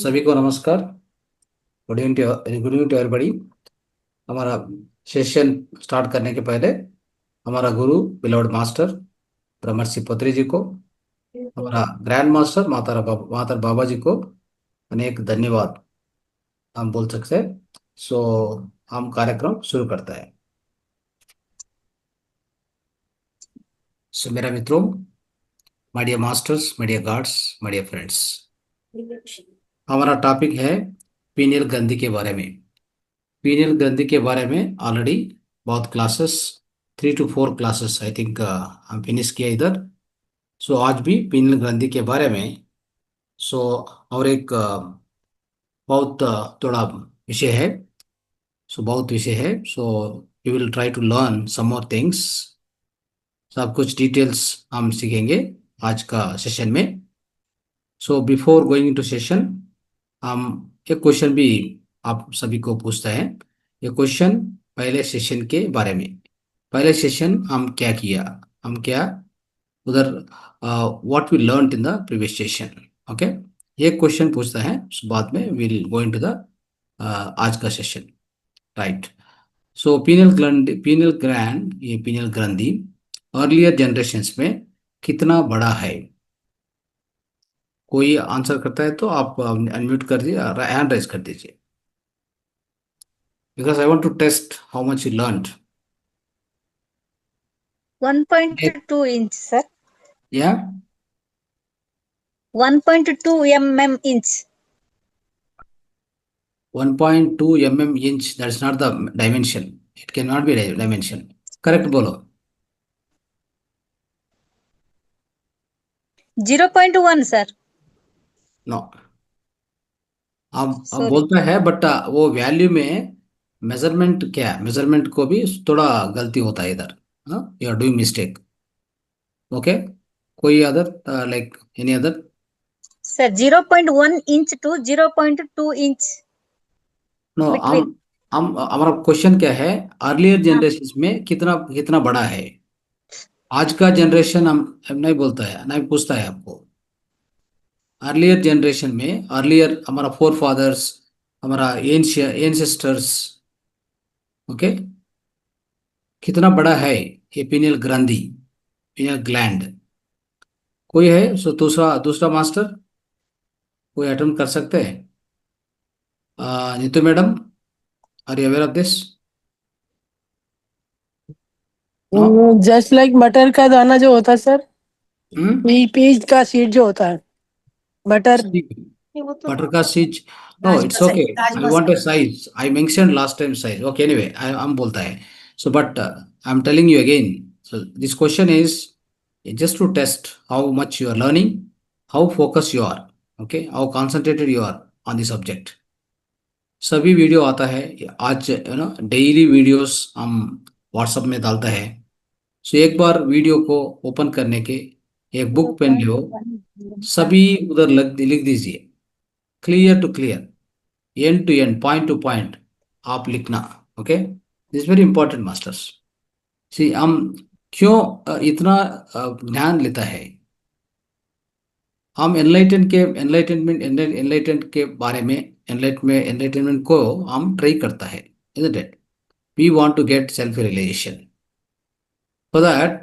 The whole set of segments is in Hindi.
सभी को नमस्कार। Good evening to everybody. हमारा सेशन स्टार्ट करने के पहले हमारा गुरु बिलोड मास्टर ब्रह्मर्षि पत्री जी को, हमारा ग्रैंड मास्टर मातर बाबा जी को अनेक धन्यवाद हम बोल सकते हैं। सो हम कार्यक्रम शुरू करता है। सो मेरा मित्रों, my dear masters, my dear guards, my dear friends, हमारा टॉपिक है पीनियल ग्रंथि के बारे में। पीनियल ग्रंथि के बारे में ऑलरेडी बहुत classes, 3 to 4 classes I think हम फिनिश किया इधर। सो आज भी पीनियल ग्रंथि के बारे में सो और एक बहुत थोड़ा विषय है। सो बहुत विषय है। So we will try to learn some more things. सब कुछ डिटेल्स हम सीखेंगे आज का सेशन में। So before going into session, हम एक क्वेश्चन भी आप सभी को पूछता है। ये क्वेश्चन पहले सेशन के बारे में। पहले सेशन हम क्या किया, हम क्या उधर, what we learn in the previous session. Okay, ये क्वेश्चन पूछता है। उस बाद में विल गो इनटू द आज का सेशन, राइट। सो पीनियल ग्लैंड, ये पीनियल ग्रंथि अर्लियर जनरेशन्स में कितना बड़ा है? कोई आंसर करता है तो आप अनम्यूट कर दीजिए, हैंड राइज कर दीजिए, because I want to test how much you learned. 1.2 inch, sir. या 1.2 inch. 1.2 inch, that's not the dimension. It cannot be dimension. Correct बोलो। 0.1, sir. नो, अब Sorry. बोलता है बट वो वैल्यू में मेजरमेंट क्या है, मेजरमेंट को भी थोड़ा गलती होता है इधर। You are doing mistake. Okay, कोई other like any other? Sir, 0.1 inch to 0.2 inch no, between. हम हमारा क्वेश्चन क्या है, अर्लियर हाँ, जनरेशन में कितना कितना बड़ा है? आज का जनरेशन हम नहीं बोलता है, नहीं पूछता है आपको। अर्लियर जनरेशन में, अर्लियर हमारा फोर फादर्स, हमारा एंसेस्टर्स, ओके, कितना बड़ा है ये पीनियल ग्रंथि, पीनियल ग्लैंड? कोई है? सो दूसरा दूसरा मास्टर कोई अटेम्प्ट कर सकते हैं? Neetu madam, are you aware of this? No. Just like मटर का दाना जो होता है सर, हम्म, पीज का सीड जो होता है, मटर। ये वो तो बटर का सीज? No, it's rajma okay. Size, I rajma want size. a size. I mentioned last time size. Okay, anyway, I'm बोलता है। So but I'm telling you again. So this question is just to test how much you are learning, how focused you are, okay, how concentrated you are on the subject. सभी वीडियो आता है आज, डेली वीडियोस हम व्हाट्सएप में डालता है। सो एक बार वीडियो को ओपन करने के, एक बुक पेन लो, सभी उधर लिख दीजिए, clear to clear, end to end, point to point आप लिखना। Okay, this very important masters. See हम क्यों इतना ध्यान लेता है? हम एनलाइटनमेंट के बारे में, एनलाइटनमेंट को हम ट्राई करता है, isn't it? We want to get self realization. For that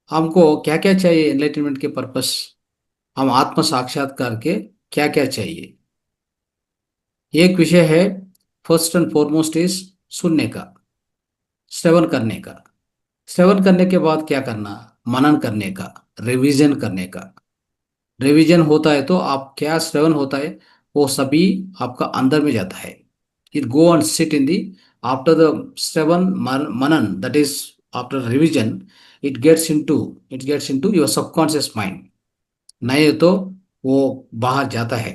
हमको क्या क्या चाहिए एनलाइटनमेंट के पर्पस? हम आत्म साक्षात्कार के क्या क्या चाहिए? एक विषय है, फर्स्ट एंड फॉरमोस्ट इज सुनने का, श्रवण करने का। श्रवण करने के बाद क्या करना? मनन करने का, रिवीजन करने का। रिवीजन होता है तो आप क्या श्रवण होता है वो सभी आपका अंदर में जाता है। It go and sit in the, after the श्रवण मनन, that is after revision, it gets into your subconscious mind. नहीं तो वो बाहर जाता है,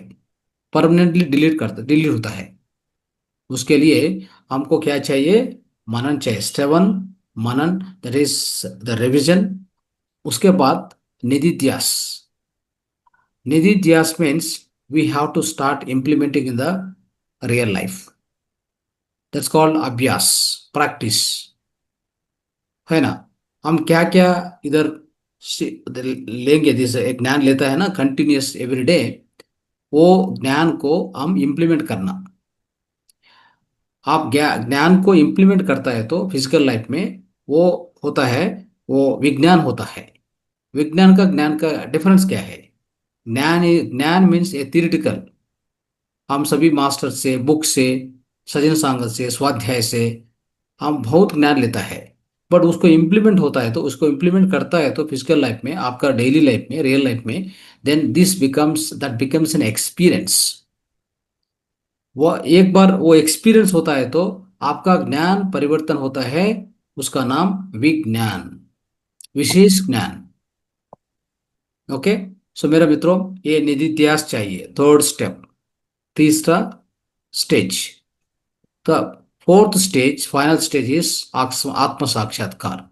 परमानेंटली डिलीट होता है। उसके लिए हमको क्या चाहिए? मनन चाहिए, श्रवण, मनन, दैट इज द रिवीजन। उसके बाद निधिध्यास। निधिध्यास means we have to start implementing in the real life. That's called अभ्यास, प्रैक्टिस, है ना? हम क्या क्या इधर लेंगे, जैसे एक ज्ञान लेता है ना कंटिन्यूस एवरी डे, वो ज्ञान को हम इम्प्लीमेंट करना। आप ज्ञान को इम्प्लीमेंट करता है तो फिजिकल लाइफ में वो होता है, वो विज्ञान होता है। विज्ञान का ज्ञान का डिफरेंस क्या है? ज्ञान मीन्स ए थियरिटिकल। हम सभी मास्टर से, बुक से, सजन सांगत से, स्वाध्याय से हम बहुत ज्ञान लेता है। बट उसको इम्प्लीमेंट होता है तो उसको इम्प्लीमेंट करता है तो फिजिकल लाइफ में, आपका डेली लाइफ में, रियल लाइफ में, then this becomes that becomes an experience. वो एक बार वो एक्सपीरियंस होता है तो आपका ज्ञान परिवर्तन होता है। उसका नाम विज्ञान, विशेष ज्ञान। ओके। सो मेरा मित्रों, ये निधिध्यास चाहिए, थर्ड स्टेप, तीसरा stage. The fourth stage, final stage is आत्म साक्षात्कार।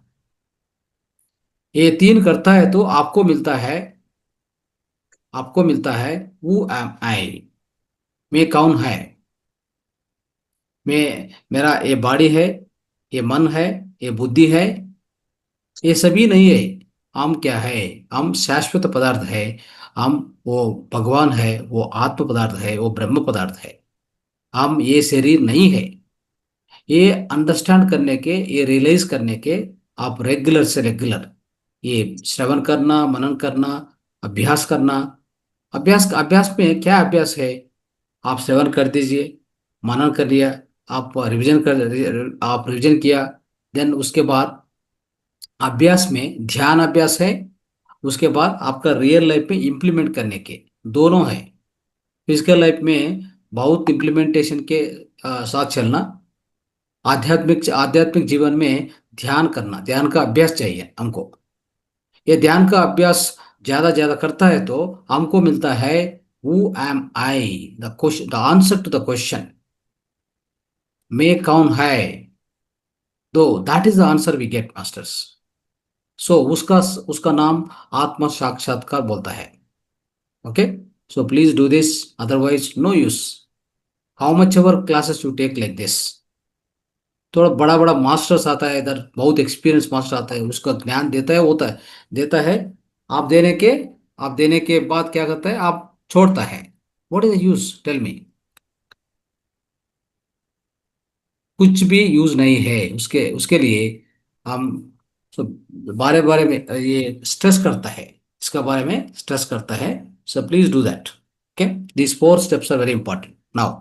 ये तीन करता है तो आपको मिलता है हु एम आई, मैं कौन है। मेरा ये बॉडी है, ये मन है, ये बुद्धि है, ये सभी नहीं है। हम क्या है? हम शाश्वत पदार्थ है। हम वो भगवान है, वो आत्म पदार्थ है, वो ब्रह्म पदार्थ है। हम ये शरीर नहीं है। ये अंडरस्टैंड करने के, ये रियलाइज करने के, आप रेगुलर से रेगुलर ये श्रवण करना, मनन करना, अभ्यास करना। अभ्यास अभ्यास में क्या अभ्यास है? आप श्रवण कर दीजिए, मनन कर लिया, आप रिविजन किया। देन उसके बाद अभ्यास में ध्यान अभ्यास है। उसके बाद आपका रियल लाइफ में इम्प्लीमेंट करने के दोनों है। फिजिकल लाइफ में बहुत इम्प्लीमेंटेशन के साथ चलना। आध्यात्मिक जीवन में ध्यान करना, ध्यान का अभ्यास चाहिए हमको। ये ध्यान का अभ्यास ज्यादा ज्यादा करता है तो हमको मिलता है who am I, the question, the answer to the question, मैं कौन है। दो that is the answer we get masters. So उसका उसका नाम आत्म साक्षात्कार बोलता है। Okay. So please do this, otherwise no use. How much ever classes you take like this. थोड़ा बड़ा बड़ा मास्टर्स आता है इधर, बहुत एक्सपीरियंस मास्टर आता है, उसका ज्ञान देता है, होता है, देता है। आप देने के आप देने के बाद क्या करता है? आप छोड़ता है। What is the use, tell me. कुछ भी यूज नहीं है उसके उसके लिए। हम सो बारे बारे में ये स्ट्रेस करता है, इसका बारे में स्ट्रेस करता है। So please do that. Okay. These four steps are very important now.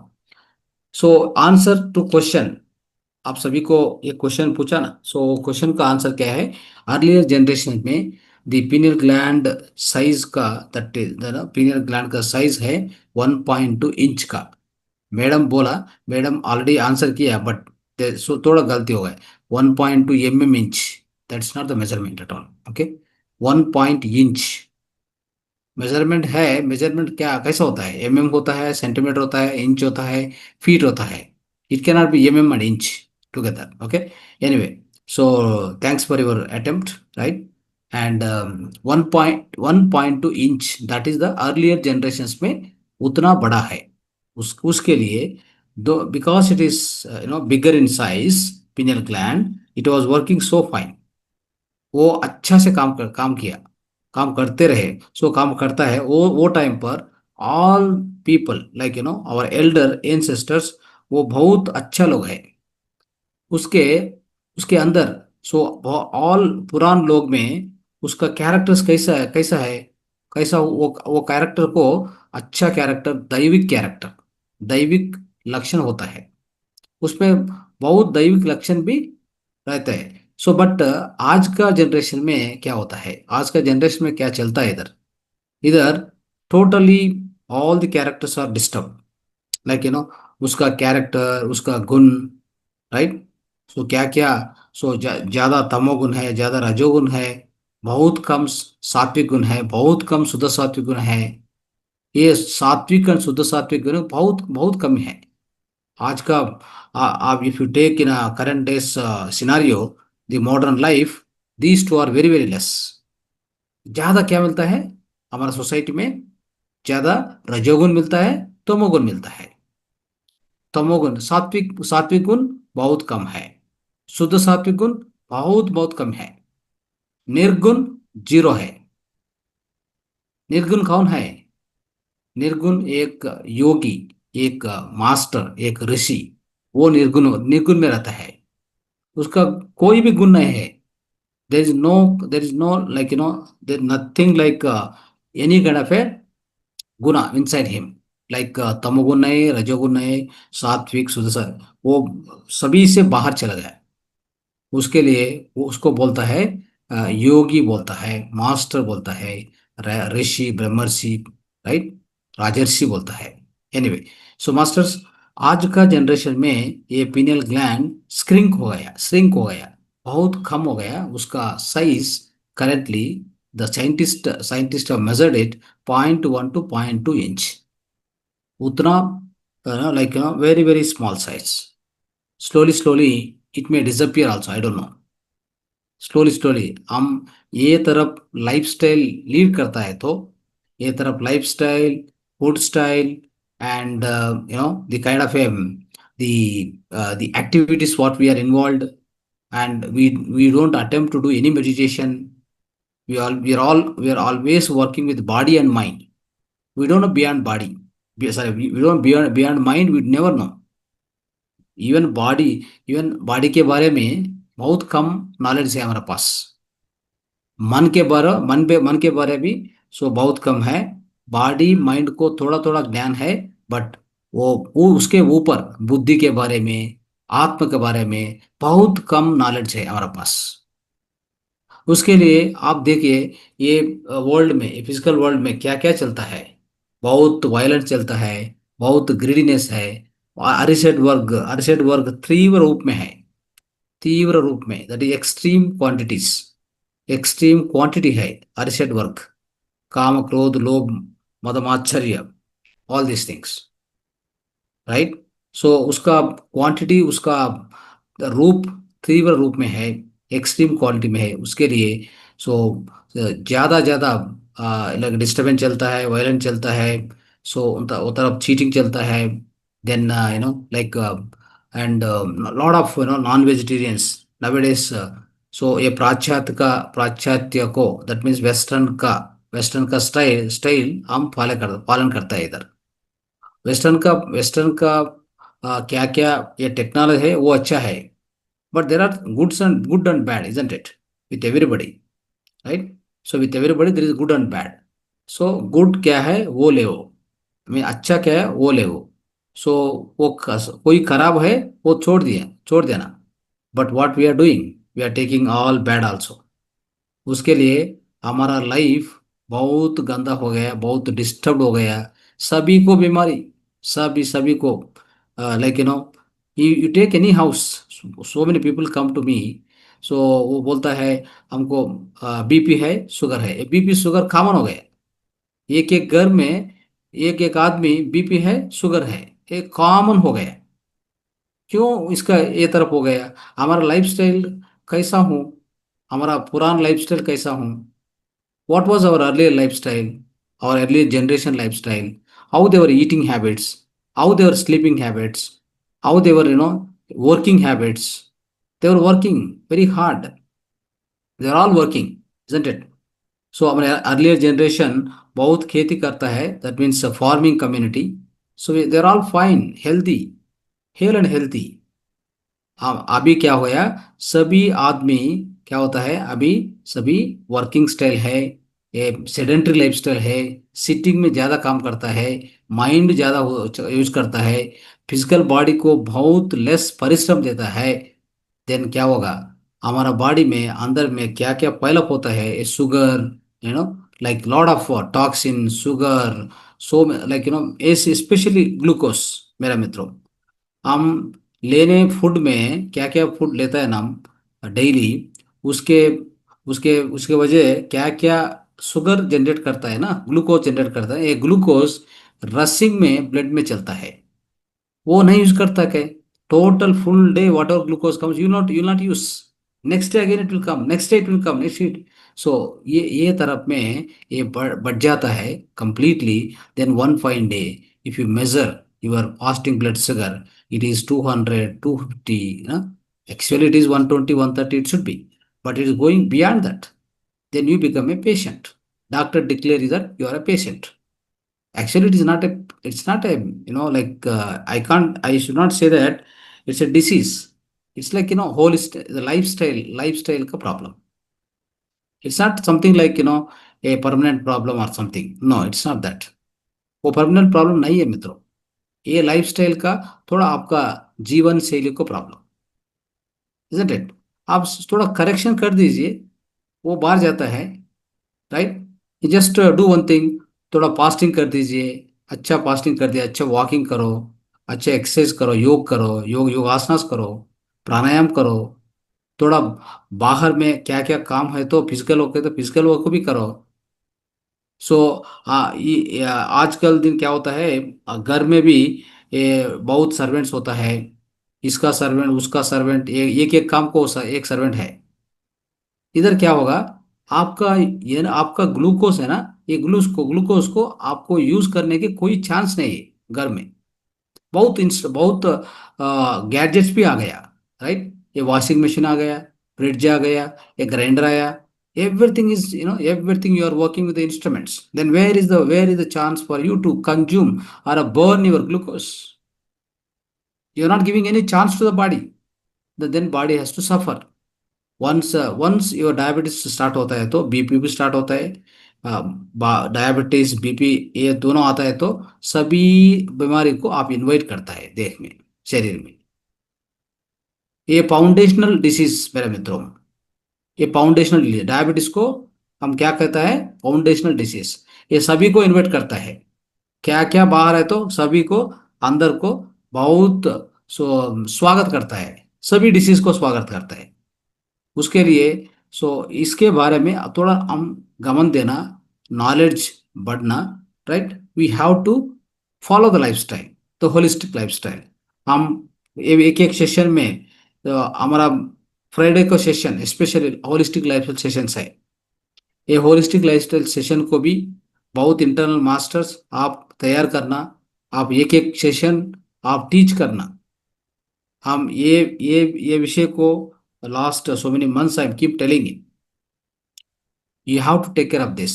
So answer to question, आप सभी को एक क्वेश्चन पूछा ना, सो क्वेश्चन का आंसर क्या है? अर्लियर जनरेशन में द पीनियल ग्लैंड साइज का, दैट इज पीनियल ग्लैंड का साइज है 1.2 इंच का। मैडम बोला, मैडम ऑलरेडी आंसर किया बट सो थोड़ा गलती हो गया। 1.2 mm inch, that's not the measurement at all. Okay. 1 inch measurement है। मेजरमेंट क्या कैसा होता है? होता है, सेंटीमीटर होता है, इंच होता है, फीट होता है। It can not be and inch together. Okay. Anyway, so thanks for your attempt, right. And 1.2 inch, that is the earlier generations में उतना बड़ा है। उसके लिए दो, because it is bigger in size, pineal gland, it was working so fine. वो अच्छा से काम किया, काम करते रहे। सो काम करता है वो टाइम पर all people like our elder ancestors, वो बहुत अच्छा लोग है। उसके उसके अंदर, सो ऑल पुरान लोग में उसका कैरेक्टर्स कैसा है, कैसा वो कैरेक्टर को, अच्छा कैरेक्टर, दैविक कैरेक्टर, दैविक लक्षण होता है उसमें। बहुत दैविक लक्षण भी रहता है। सो बट आज का जनरेशन में क्या होता है, आज का जनरेशन में क्या चलता है इधर? इधर totally all the characters are disturb, like उसका कैरेक्टर, उसका गुण, राइट। सो क्या क्या, सो ज्यादा तमोगुण है, ज्यादा रजोगुण है, बहुत कम सात्विक गुण है, बहुत कम शुद्ध सात्विक गुण है। ये सात्विक और शुद्ध सात्विक गुण बहुत बहुत कम है आज का। आप if you take in current days scenario, the modern life, these two are very very less. ज्यादा क्या मिलता है हमारा सोसाइटी में? ज्यादा रजोगुण मिलता है, तमोगुण मिलता है। तमोगुण, सात्विक सात्विक गुण बहुत कम है। शुद्ध सात्विक गुण बहुत बहुत कम है। निर्गुण जीरो है। निर्गुण कौन है? निर्गुण एक योगी, एक मास्टर, एक ऋषि, वो निर्गुण निर्गुण में रहता है। उसका कोई भी गुण नहीं है। There is know like there nothing like any kind of A Guna inside him. Like तमोगुण नहीं, रजोगुण नहीं, सात्विक शुद्ध, वो सभी से बाहर चला गया। उसके लिए वो उसको बोलता है योगी बोलता है, मास्टर बोलता है, ऋषि, ब्रह्मर्षि, राइट, राजर्षि बोलता है। एनीवे, सो मास्टर्स, आज का जनरेशन में ये पीनियल ग्लैंड श्रिंक हो गया, बहुत कम हो गया उसका size. Currently the scientist measured it 0.1 to 0.2 inch, उतना like very very small size. Slowly it may disappear also, I don't know. Slowly हम ये तरफ लाइफस्टाइल लीड करता है, तो ये तरफ lifestyle, food style, and the kind of the activities what we are involved, and we don't attempt to do any meditation. We are always working with body and mind. We don't know beyond body. Sorry, we don't beyond mind, we never know. Even body even body के बारे में बहुत कम नॉलेज है हमारे पास। मन के बारे भी सो बहुत कम है। बॉडी माइंड को थोड़ा थोड़ा ज्ञान है, बट वो उसके ऊपर बुद्धि के बारे में, आत्म के बारे में बहुत कम नॉलेज है हमारे पास। उसके लिए आप देखिए, ये वर्ल्ड में, फिजिकल वर्ल्ड में क्या क्या चलता है। बहुत वायलेंस चलता है, बहुत ग्रीडीनेस है। अरिसेड वर्ग तीव्र रूप में है, तीव्र रूप में, दैट इज एक्सट्रीम क्वांटिटी है अरिसेड वर्ग। काम, क्रोध, लोभ, मदमाच्छर्य, ऑल दिस थिंग्स, राइट। सो उसका क्वांटिटी, उसका रूप तीव्र रूप में है, एक्सट्रीम क्वालिटी में है। उसके लिए सो ज़्यादा ज़्यादा लाइक डिस्टर्बेंस चलता है, वायलेंस चलता है। सो वो तरफ चीटिंग चलता है। Then like and lot of non vegetarians nowadays. So ये पाश्चात्य को, दैट मीन्स वेस्टर्न का स्टाइल हम पालन करता है इधर। वेस्टर्न का क्या क्या ये टेक्नोलॉजी है वो अच्छा है, but there are good and bad, isn't it, with everybody, right. So with everybody there is good and bad. So good क्या है वो ले, मैं अच्छा क्या है वो ले। सो कोई खराब है वो छोड़ देना। But what we are doing, we are taking all bad also. उसके लिए हमारा लाइफ बहुत गंदा हो गया, बहुत डिस्टर्ब हो गया। सभी को बीमारी, सभी को, like you take any house, so many people come to me. So वो बोलता है हमको बीपी है, शुगर है। बीपी शुगर कॉमन हो गया, एक एक घर में एक एक आदमी बीपी है, शुगर है, एक कॉमन हो गया। क्यों इसका ये तरफ हो गया? हमारा लाइफस्टाइल कैसा हूँ, हमारा पुराना लाइफस्टाइल कैसा हूँ? What was our earlier lifestyle, our earlier generation lifestyle? How they were eating habits, how they were sleeping habits, how they were working habits. They were working very hard. They are all working, isn't it? So हमारे earlier generation बहुत खेती करता है, that means a farming community. So they are all fine, healthy, hale and healthy. अभी क्या हो गया, सभी आदमी क्या होता है अभी, सभी वर्किंग स्टाइल है, ये सेडेंट्री लाइफस्टाइल है, सिटिंग में ज़्यादा काम करता है, माइंड ज़्यादा यूज करता है, फिजिकल बॉडी को बहुत लेस परिश्रम देता है। देन क्या होगा, हमारा बॉडी में अंदर में क्या क्या पाइलअप होता है, sugar, like lot of toxin, sugar, so like specially glucose. मेरा मित्रों, हम लेने फूड में क्या क्या फूड लेता है ना हम डेली, उसके उसके उसके वजह क्या क्या शुगर जनरेट करता है ना, ग्लूकोज जनरेट करता है। ये ग्लूकोज रसिंग में ब्लड में चलता है, वो नहीं यूज करता क्या? Total full day what ever glucose comes, you not use, next day again it will come, next day it will come, next day. So ये तरफ में ये बढ़ जाता है completely. Then one fine day, if you measure your fasting blood sugar, it is 200, 250, actually it is 120, 130 it should be, but it is going beyond that. Then you become a patient. Doctor declares that you are a patient. Actually, it's not a, like, I should not say that it's a disease. It's like, the lifestyle ka problem. It's not something like, a permanent problem or something. No, it's not that. वो परमानेंट प्रॉब्लम नहीं है मित्रों, ये लाइफस्टाइल का, थोड़ा आपका जीवन शैली को प्रॉब्लम, इजंट इट? आप थोड़ा करेक्शन कर दीजिए, वो बाहर जाता है, right? Just do one thing, थोड़ा फास्टिंग कर दीजिए, अच्छा फास्टिंग कर दिया, अच्छा वॉकिंग करो, अच्छा एक्सरसाइज करो, योग करो, योगासनास करो, प्राणायाम करो, थोड़ा बाहर में क्या क्या काम है तो फिजिकल वर्क है तो फिजिकल वर्क को भी करो। सो आजकल दिन क्या होता है, घर में भी बहुत सर्वेंट्स होता है, इसका सर्वेंट उसका सर्वेंट, एक एक काम को एक सर्वेंट है। इधर क्या होगा, आपका ये ना, आपका ग्लूकोज है ना, ये ग्लूकोज को आपको यूज करने के कोई चांस नहीं है घर में। बहुत गैजेट्स भी आ गया, राइट? ये वॉशिंग मशीन आ गया, फ्रिज आ गया, ये ग्राइंडर आया, everything is, everything you are working with the instruments, then where is the chance for you to consume और burn your glucose? You are not giving any chance to the body. Then body has to suffer. Once your diabetes start होता है तो बीपी भी स्टार्ट होता है। डायबिटीज, बीपी, ये दोनों आता है तो सभी बीमारी को आप इनवाइट करता है देह में, शरीर में। ये फाउंडेशनल डिसीज मेरे मित्रों, ये फाउंडेशनल डिसीज, डायबिटीज को हम क्या कहता है, फाउंडेशनल डिसीज। ये सभी को इन्वाइट करता है, क्या क्या बाहर है तो सभी को अंदर को बहुत स्वागत करता है, सभी डिसीज को स्वागत करता है। उसके लिए इसके बारे में थोड़ा हम गमन देना, नॉलेज बढ़ना, right? We have to follow the lifestyle, तो होलिस्टिक लाइफस्टाइल। हम एक एक सेशन में, तो हमारा फ्राइडे को session specially holistic lifestyle sessions है। ये होलिस्टिक लाइफस्टाइल सेशन को भी बहुत इंटरनल मास्टर्स आप तैयार करना, आप एक एक सेशन आप टीच करना। हम ये विषय को last so many months I keep telling it, you have to take care of this.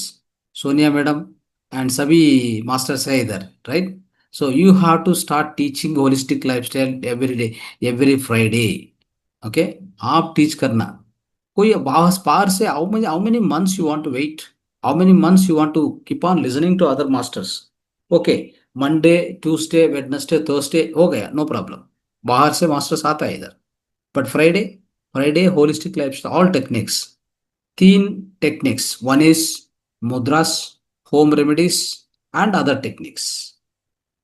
Sonia madam and सभी मास्टर्स है इधर, right? So you have to start teaching holistic lifestyle every day, every Friday, okay? आप टीच करना। कोई पार से how many months you want to wait, how many months you want to keep on listening to other masters? Okay, Monday, Tuesday, Wednesday, Thursday हो गया, नो प्रॉब्लम, बाहर से मास्टर्स आता है इधर। But Friday, holistic life all techniques, 3 techniques, one is मुद्रास, home remedies and other techniques.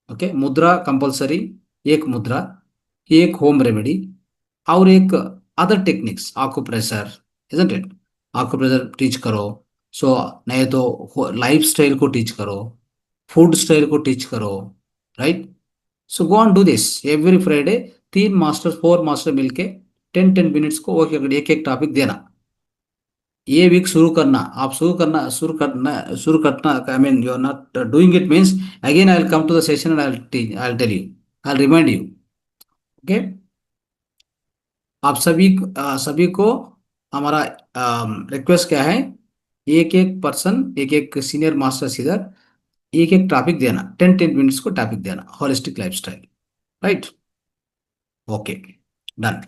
Okay, मुद्रा कंपल्सरी, एक मुद्रा, एक होम रेमेडी और एक अदर टेक्निक्स, आको प्रेशर, इजंट इट? आको प्रेशर टीच करो। नहीं तो लाइफ स्टाइल को टीच करो, फूड स्टाइल को टीच करो, right? So go on do this every Friday. 3 master 4 master मिलके 10-10 मिनट्स को एक एक टॉपिक देना। ये वीक शुरू करना, I mean you are not doing it means again I will come to the session and I will tell you, I will remind you, okay? आप सभी को हमारा रिक्वेस्ट क्या है, एक एक पर्सन, एक एक सीनियर मास्टर्स इधर एक एक टॉपिक देना, 10-10 मिनट्स को टॉपिक देना, holistic lifestyle, right? Okay, done.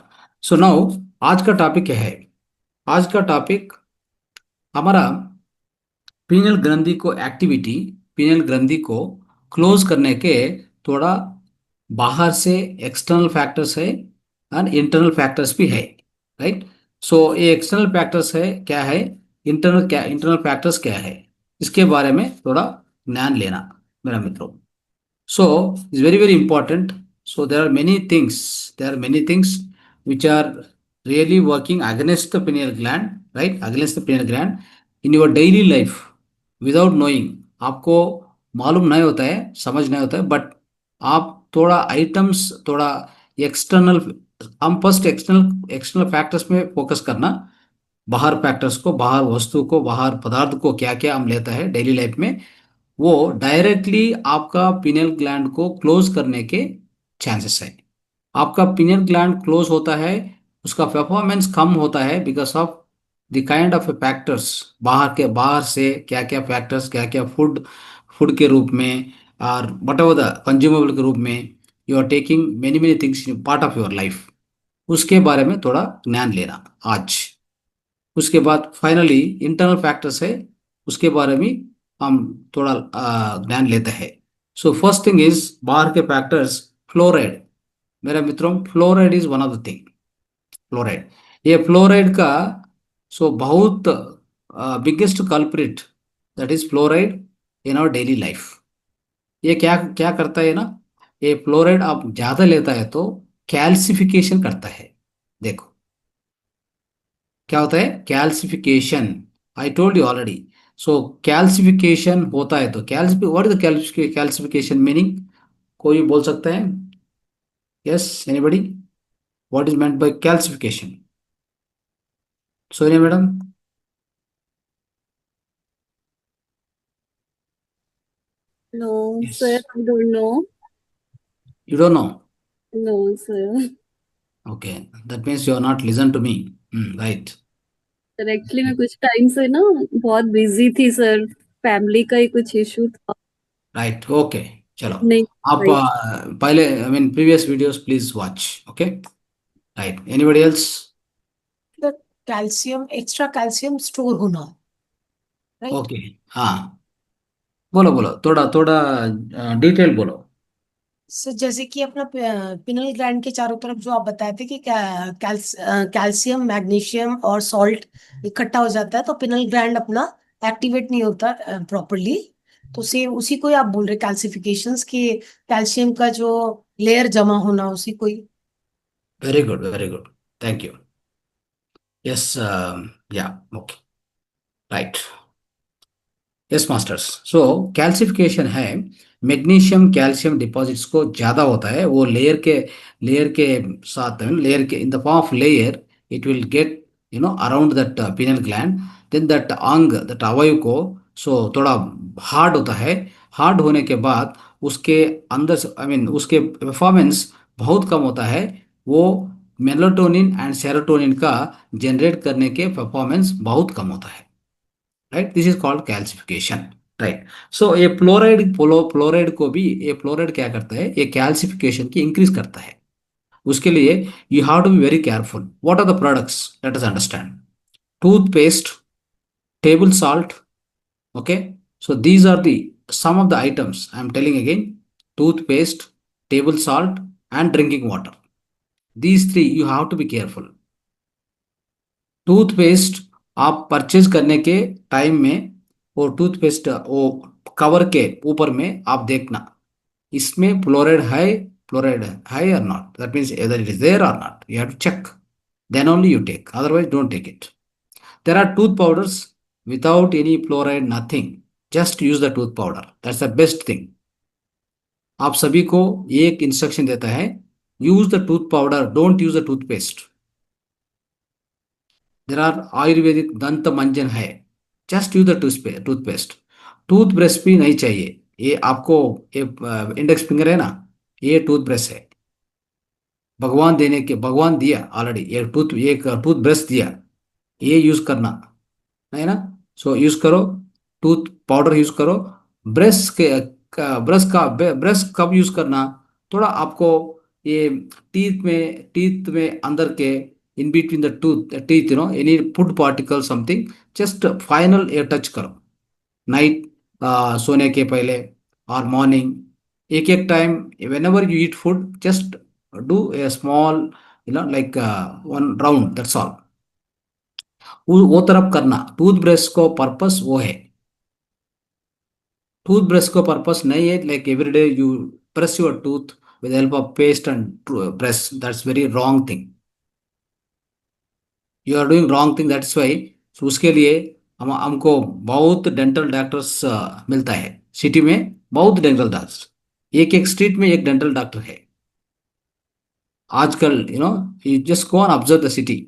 So now आज का टॉपिक क्या है? आज का टॉपिक हमारा पीनल ग्रंथि को एक्टिविटी, पीनल ग्रंथि को क्लोज करने के थोड़ा बाहर से एक्सटर्नल फैक्टर्स है एंड इंटरनल फैक्टर्स भी है, राइट? ये एक्सटर्नल फैक्टर्स है क्या है, इंटरनल फैक्टर्स क्या है, इसके बारे में थोड़ा ज्ञान लेना मेरा मित्रों। It's very, very important. There are many things which are really working against the pineal gland, right? Against the pineal gland in your daily life without knowing. आपको मालूम नहीं होता है, समझ नहीं होता है, बट आप थोड़ा आइटम्स, थोड़ा एक्सटर्नल, हम फर्स्ट एक्सटर्नल फैक्टर्स में फोकस करना, बाहर फैक्टर्स को, बाहर वस्तु को, बाहर पदार्थ को क्या क्या हम लेता है डेली लाइफ में, वो डायरेक्टली आपका पिनियल ग्लैंड को क्लोज करने के चांसेस है। आपका पिनियल ग्लैंड क्लोज होता है, उसका परफॉर्मेंस कम होता है because of the kind of factors, बाहर से क्या क्या फैक्टर्स, क्या क्या फूड के रूप में, और वट एवर द कंज्यूमेबल के रूप में you are taking many things in part of your life, उसके बारे में थोड़ा ज्ञान लेना आज। उसके बाद फाइनली इंटरनल फैक्टर्स है, उसके बारे में हम थोड़ा ज्ञान लेते हैं। सो फर्स्ट थिंग इज बाहर के फैक्टर्स, फ्लोराइड। मेरे मित्रों, fluoride is one of the thing. Fluoride, ये फ्लोराइड का सो बहुत biggest culprit, that is fluoride in our daily life. ये क्या क्या करता है ना, ये फ्लोराइड आप ज्यादा लेता है तो कैल्सिफिकेशन करता है। देखो क्या होता है, calcification. I told you already. So calcification होता है तो what is the calcification meaning? कोई बोल सकता है? Yes, anybody? What is meant by calcification? Sonia madam? No, yes, sir, I don't know. You don't know? No, sir. Okay, that means you are not listen to me. Right. Sir actually मैं कुछ टाइम से ना बहुत बिजी थी सर, फैमिली का ही कुछ इशू था। Right, okay. चलो, नहीं आप भाई, पहले I mean previous videos please watch. Okay, right. Anybody else? The calcium, extra calcium store होना, right? ओके, हाँ, बोलो बोलो, थोड़ा थोड़ा डिटेल बोलो। सो जैसे कि अपना पिनल ग्लैंड के चारों तरफ जो आप बताए थे कि कैल्शियम, मैग्नीशियम और सॉल्ट इकट्ठा हो जाता है तो पिनल ग्लैंड अपना एक्टिवेट नहीं होता प्रॉपरली। तो सेम उसी को ही आप बोल रहे कैल्सिफिकेशंस के, कैल्शियम का जो लेयर जमा होना उसी को ही। Very good, very good, thank you. Yes, yeah, okay, right. Yes masters. So calcification है, मैग्नीशियम कैल्शियम डिपॉजिट्स को ज़्यादा होता है वो लेयर के साथ, लेयर के in the form of layer, it will get around that pineal gland. Then that अंग, दैट अवयव को सो थोड़ा हार्ड होता है। हार्ड होने के बाद उसके अंदर से आई मीन उसके परफॉर्मेंस बहुत कम होता है। वो मेलाटोनिन एंड सेरोटोनिन का जनरेट करने के परफॉर्मेंस बहुत कम होता है। Right, this is called calcification. Right. So ये फ्लोराइड को भी, ये फ्लोराइड क्या करता है, ये कैल्सिफिकेशन की इंक्रीज करता है। उसके लिए you have to be very careful. What are the products? Let us understand. Toothpaste, table salt, okay, so these are the some of the items I am telling again. Toothpaste, table salt and drinking water, these three you have to be careful. Toothpaste आप परचेज करने के टाइम में वो टूथपेस्ट वो कवर के ऊपर में आप देखना, इसमें फ्लोराइड है or not, that means either it is there or not, you have to check, then only you take, otherwise don't take it. There are tooth powders without any fluoride, nothing, just use the tooth powder, that's the best thing. आप सभी को एक इंस्ट्रक्शन देता है, use the tooth powder, don't use the toothpaste. There are Ayurvedic दंत मंजन है, just use the toothpaste. Toothbrush भी नहीं चाहिए। ये आपको ये इंडेक्स फिंगर है ना, ये टूथ ब्रश है। भगवान दिया ऑलरेडी, एक टूथ ब्रश दिया, ये यूज करना है ना। सो यूज करो, टूथ पाउडर यूज करो। ब्रश कब यूज करना, थोड़ा आपको ये टीथ में अंदर के in between the teeth any food particle something, just final ये टच करो। नाइट सोने के पहले और मॉर्निंग, एक एक time when ever you eat food, just do a small like one round, that's all. वो तरफ करना। टूथब्रश को पर्पस वो है, टूथब्रश को पर्पस नहीं है like everyday you press your tooth with help of paste and brush, that's very wrong thing, you are doing wrong thing, that's why. उसके लिए हमको बहुत डेंटल डॉक्टर्स मिलता है सिटी में, बहुत डेंटल डॉक्टर्स, एक एक स्ट्रीट में एक डेंटल डॉक्टर है आजकल। You just go and observe the city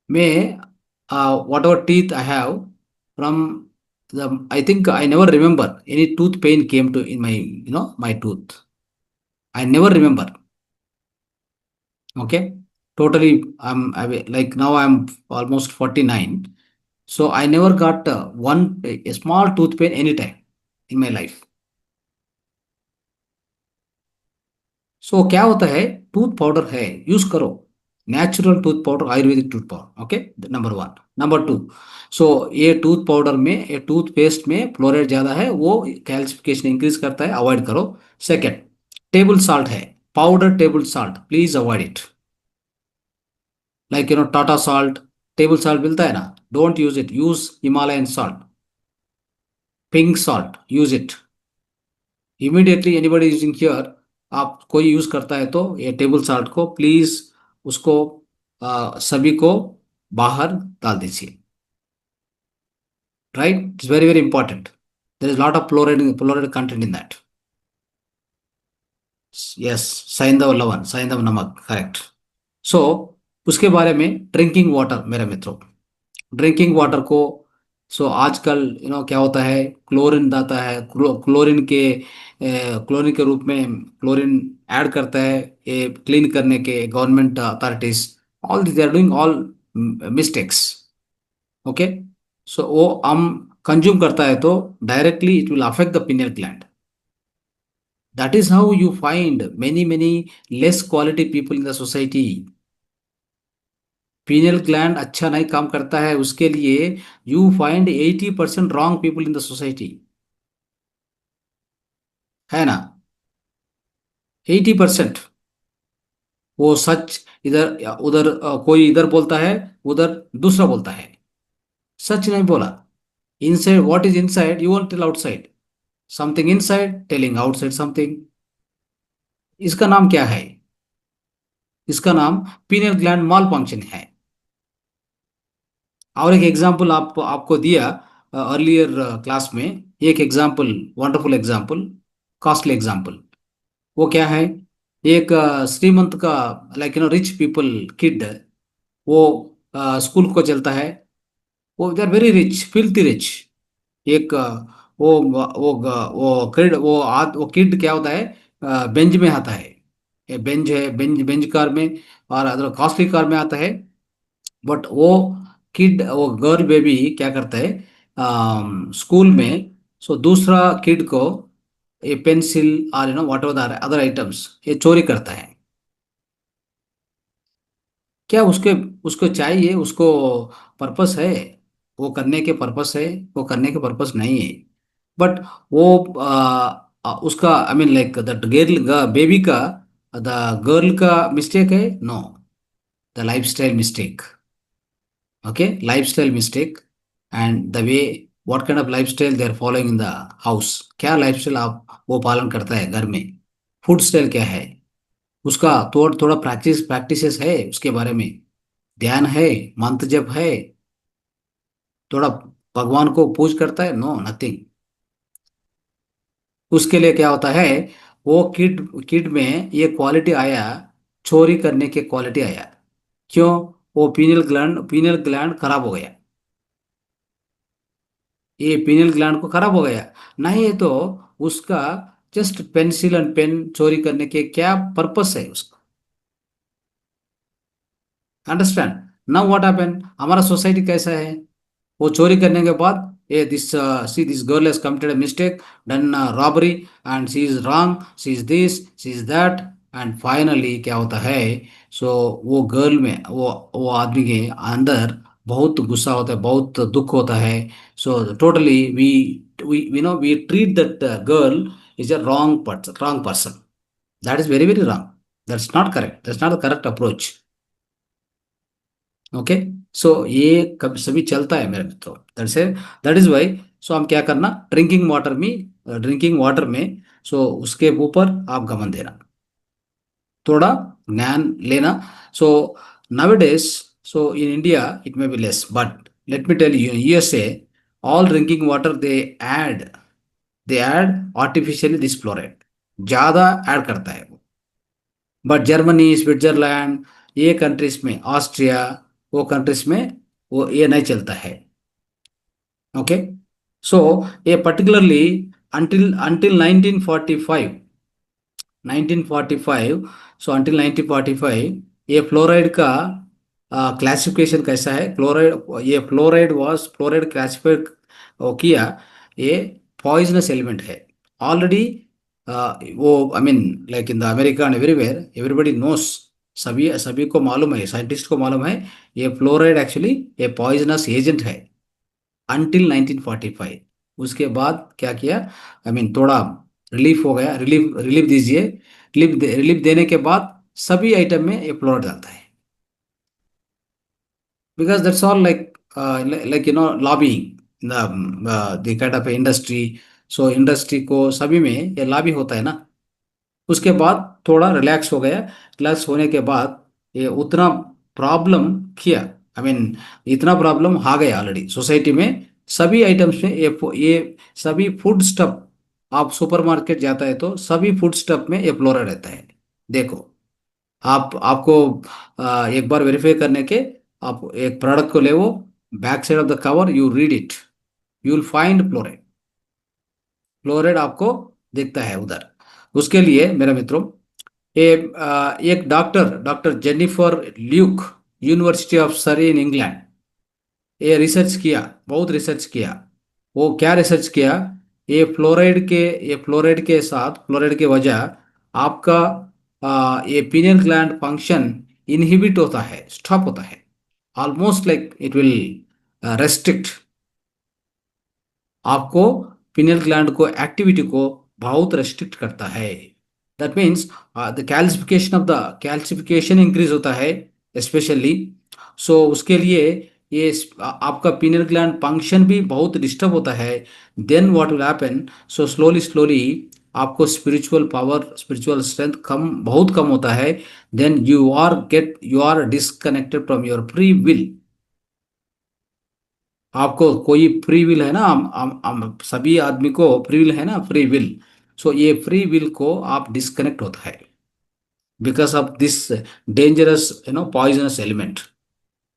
में, whatever teeth I have, from I think I never remember any tooth pain came to in my my tooth. I never remember. Okay, totally. Like now I'm almost 49, so I never got a small tooth pain anytime. in my life. So क्या होता है, टूथ पाउडर है, यूज करो, natural tooth powder, Ayurvedic tooth powder, okay, number one. Number two, so ये टूथ पाउडर में, ये टूथ पेस्ट में फ्लोराइड ज्यादा है, वो कैल्सिफिकेशन इंक्रीज करता है, अवॉइड करो। सेकेंड, टेबल सॉल्ट है, powder table salt, please avoid it. Like Tata salt, table salt मिलता है ना, don't use it, use Himalayan salt, pink salt, use it immediately. Anybody using here, आप कोई यूज करता है तो ये टेबल सॉल्ट को प्लीज, उसको सभी को बाहर डाल दीजिए, right. It's very very important, there is lot of fluoride content in that. Yes, सैंधव लवण, सैंधव नमक, करेक्ट। सो उसके बारे में, ड्रिंकिंग वाटर मेरे मित्रों, ड्रिंकिंग वाटर को, सो आजकल क्या होता है, क्लोरीन आता है, क्लोरीन के रूप में क्लोरीन ऐड करता है ये क्लीन करने के government authorities, all they are doing all mistakes, okay. So वो हम कंज्यूम करता है तो directly it will affect the pineal gland. That is how you find many less quality people in the society. Pineal gland अच्छा नहीं काम करता है, उसके लिए you find 80% wrong people in the society, है ना। 80%। वो सच इधर उधर, कोई इधर बोलता है, उधर दूसरा बोलता है, सच नहीं बोला। Inside, what is inside you won't tell outside, something inside telling outside something. इसका नाम क्या है, इसका नाम पीनियल ग्लैंड माल फंक्शन है। और एक एग्जाम्पल आपको दिया अर्लियर क्लास में, एक example, wonderful example, costly example. वो क्या है, एक श्रीमंत का, लाइक रिच पीपल किड, वो स्कूल को चलता है, वो they are very rich, filthy rich. एक वो किड क्या होता है, बेंज में आता है, ये बेंज है, बेंज बेंज कार में, और अदर कॉस्टली कार में आता है। बट वो गर्ल बेबी क्या करता है, स्कूल में, सो दूसरा किड को ये पेंसिल और व्हाट एवर अदर आइटम्स ये चोरी करता है। क्या उसके उसको चाहिए, उसको पर्पस है, वो करने के पर्पस है, वो करने के पर्पस नहीं है। बट वो उसका, I mean like that girl baby का, द गर्ल का मिस्टेक है, no, the lifestyle mistake, okay, lifestyle mistake. And the way, what kind of lifestyle they are following in the house, क्या लाइफस्टाइल आप वो पालन करता है घर में, फूड स्टाइल क्या है उसका, थोड़ा थोड़ा प्रैक्टिसेस है उसके बारे में, ध्यान है, मंत्र जप है, थोड़ा भगवान को पूज करता है, नो, नथिंग। उसके लिए क्या होता है, वो किड किड में ये क्वालिटी आया, चोरी करने की क्वालिटी आया। क्यों, वो पीनियल ग्लैंड खराब हो गया, ये पीनियल ग्लैंड को खराब हो गया। नहीं है तो उसका जस्ट पेंसिल एंड पेन चोरी करने के क्या पर्पस है उसका, अंडरस्टैंड। नाउ व्हाट हैपन, हमारा सोसाइटी कैसा है, वो चोरी करने के बाद, ये this see this girl has committed a mistake, done robbery, and she is wrong, she is this, she is that, and finally क्या होता है, सो वो गर्ल में, वो आदमी के अंदर बहुत गुस्सा होता है, बहुत दुख होता है। So totally we treat that girl is a wrong person, that is very very wrong, that's not correct, that's not the correct approach, okay. So ये कभी सभी चलता है मेरे मित्रों, दैट इज वाई, सो हम क्या करना, ड्रिंकिंग वाटर में, सो उसके ऊपर आप गमन देना, थोड़ा ज्ञान लेना। सो nowadays, so in India it may be less, but let me tell you, in USA all drinking water they add artificially this fluoride, ज्यादा ऐड करता है वो। बट जर्मनी, स्विट्जरलैंड, ये कंट्रीज में, ऑस्ट्रिया, वो कंट्रीज में वो ये नहीं चलता है, ओके। सो ये पर्टिकुलरली अंटिल 1945, 1945, सो अंटिल 1945 ये फ्लोराइड का क्लासिफिकेशन कैसा है, फ्लोराइड, ये फ्लोराइड क्लासिफाइड किया, ये पॉइजनस एलिमेंट है ऑलरेडी। वो आई mean like in the America and everywhere everybody knows, सभी सभी को मालूम है, साइंटिस्ट को मालूम है ये फ्लोराइड एक्चुअली ये पॉइजनस एजेंट है अंटिल 1945। उसके बाद क्या किया, आई मीन थोड़ा रिलीफ हो गया, रिलीफ रिलीफ दीजिए, रिलीफ देने के बाद सभी आइटम में ये फ्लोराइड डालता है, because that's all like lobbying in the kind of industry. So industry को सभी में ये लॉबी होता है ना। उसके बाद थोड़ा रिलैक्स हो गया, रिलैक्स होने के बाद ये उतना प्रॉब्लम किया, आई मीन इतना प्रॉब्लम आ गया ऑलरेडी सोसाइटी में, सभी आइटम्स में ये सभी फूड स्टफ, आप सुपरमार्केट जाता है तो सभी फूड स्टफ में ये फ्लोराइड रहता है। देखो आपको एक बार वेरीफाई करने के, आप एक प्रोडक्ट को ले वो back side of the cover you read it, you will find fluoride, fluoride आपको दिखता है उधर। उसके लिए मेरा मित्रों एक doctor Jennifer Luke, university of सरी इन इंग्लैंड, ये रिसर्च किया, बहुत रिसर्च किया। वो क्या रिसर्च किया, ये फ्लोराइड के साथ, फ्लोराइड के वजह आपका ये पीनियल ग्लैंड फंक्शन इनहिबिट होता है, स्टॉप होता है, almost like it will restrict, आपको पिनियल ग्लैंड को एक्टिविटी को बहुत रेस्ट्रिक्ट करता है। That means the calcification increase होता है स्पेशली। सो उसके लिए ये आपका पिनियल ग्लैंड फंक्शन भी बहुत डिस्टर्ब होता है। Then what will happen, so slowly slowly आपको स्पिरिचुअल पावर, स्पिरिचुअल स्ट्रेंथ बहुत कम होता है। Then you are disconnected from your free will. आपको कोई फ्री विल है ना, हम सभी आदमी को फ्री विल है ना, फ्री विल। सो ये फ्री विल को आप डिस्कनेक्ट होता है because of this dangerous poisonous element,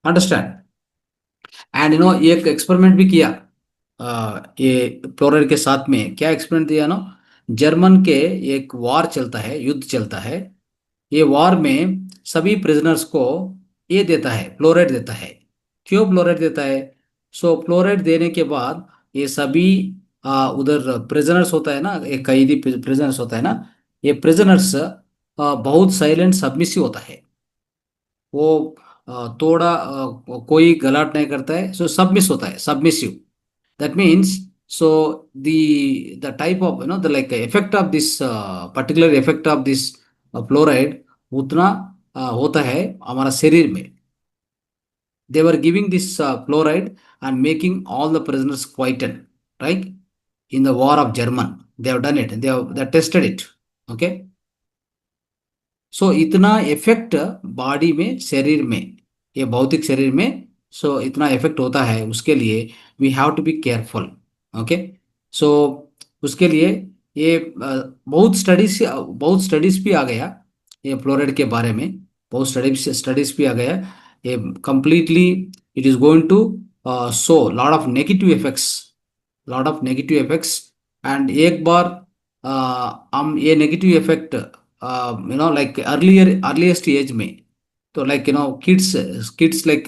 understand. And एक एक्सपेरिमेंट भी किया ये फ्लोराइड के साथ में। क्या एक्सपेरिमेंट दिया ना, जर्मन के एक वार चलता है, युद्ध चलता है, ये वार में सभी प्रिजनर्स को ये देता है, फ्लोराइड देता है। क्यों फ्लोराइड देता है, सो फ्लोराइड देने के बाद ये सभी उधर प्रिजनर्स होता है ना, एक कैदी प्रिजनर्स होता है ना, ये प्रिजनर्स बहुत साइलेंट सबमिसिव होता है। वो थोड़ा कोई गलाट नहीं करता है, सो सबमिस होता है, submissive. That means so the type of the like effect of this particular effect of this fluoride उतना होता है हमारा शरीर में। they were giving this fluoride and making all the prisoners quieten, right, in the war of German they have done it, they have tested it, okay। सो इतना इफेक्ट बॉडी में, शरीर में, ये भौतिक शरीर में, सो इतना इफेक्ट होता है, उसके लिए we have to be careful, okay. So उसके लिए ये बहुत स्टडीज भी आ गया ये फ्लोराइड के बारे में, बहुत स्टडीज भी आ गया। ये completely it is going to show lot of negative effects, lot of negative effects. And एक बार हम ये negative effect like earliest age में, तो like kids like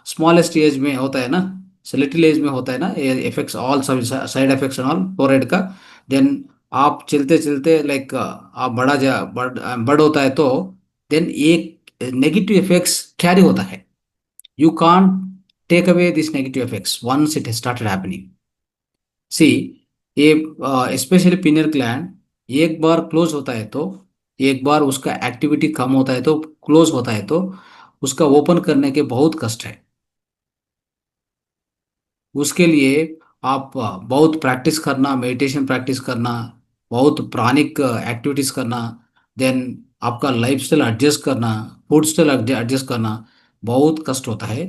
smallest age में होता है ना, लिटिल एज में होता है ना ये effects, all side effects all fluoride का। देन आप चलते चलते लाइक आप बड़ होता है तो देन एक नेगेटिव इफेक्ट्स कैरी होता है। You can't take away this negative effects once it started happening. See ये स्पेशली पिनियल ग्लैंड एक बार क्लोज होता है तो, एक बार उसका एक्टिविटी कम होता है तो, क्लोज होता है तो उसका ओपन करने के बहुत कष्ट है। उसके लिए आप बहुत प्रैक्टिस करना, मेडिटेशन प्रैक्टिस करना, बहुत प्राणिक एक्टिविटीज करना, देन आपका लाइफ स्टाइल एडजस्ट करना, फूड स्टाइल एडजस्ट करना बहुत कष्ट होता है।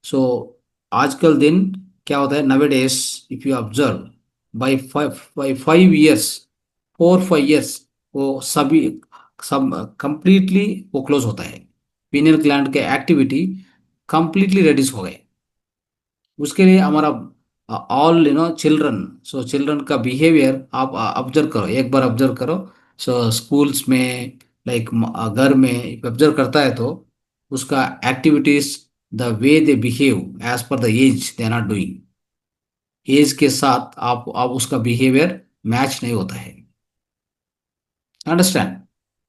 सो आजकल दिन क्या होता है, nowadays if you observe by 5 years, 4-5 years वो सब कंप्लीटली वो क्लोज होता है, पीनियल ग्लैंड के एक्टिविटी कंप्लीटली रेड्यूस हो गए। उसके लिए हमारा ऑल चिल्ड्रन, सो चिल्ड्रन का बिहेवियर आप ऑब्जर्व करो, एक बार ऑब्जर्व करो। सो स्कूल्स में लाइक घर में ऑब्जर्व करता है तो उसका activities, the way they behave as per the age they are not doing, age के साथ आप उसका बिहेवियर मैच नहीं होता है। अंडरस्टैंड?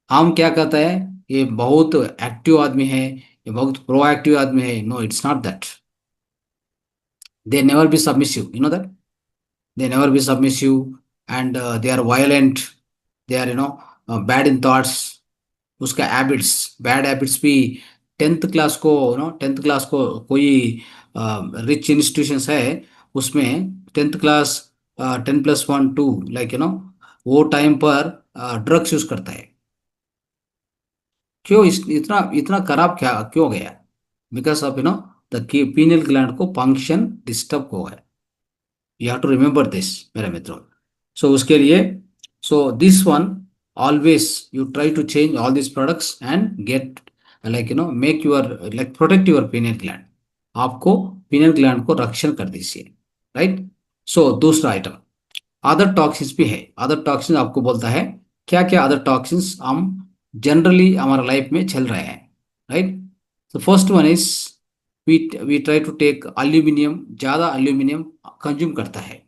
हम क्या कहते हैं, ये बहुत एक्टिव आदमी है, ये बहुत प्रोएक्टिव आदमी है। No, it's not that. They never be submissive, you know that. they never be submissive, and they are violent, they are bad in thoughts। उसका हैबिट्स, बैड हैबिट्स भी 10th क्लास को, 10th क्लास को कोई रिच इंस्टीट्यूशंस है, उसमें 10th क्लास 10+1 2 लाइक वो टाइम पर ड्रग्स यूज करता है। क्यों इतना इतना खराब क्या क्यों गया? Because of the pineal gland को फंक्शन डिस्टर्ब हो गया। You have to remember this मेरे मित्रों। सो उसके लिए, so this one always you try to change all this products and get like make your like protect your pineal gland. आपको पीनियल ग्लैंड को रक्षण कर दीजिए, राइट। सो दूसरा आइटम, अदर टॉक्सिन्स भी है। अदर टॉक्सिन आपको बोलता है क्या क्या अदर टॉक्सिन्स हम जनरली हमारा लाइफ में चल रहे हैं, राइट। तो first one is we try to take aluminium. ज़्यादा अल्यूमिनियम कंज्यूम करता है।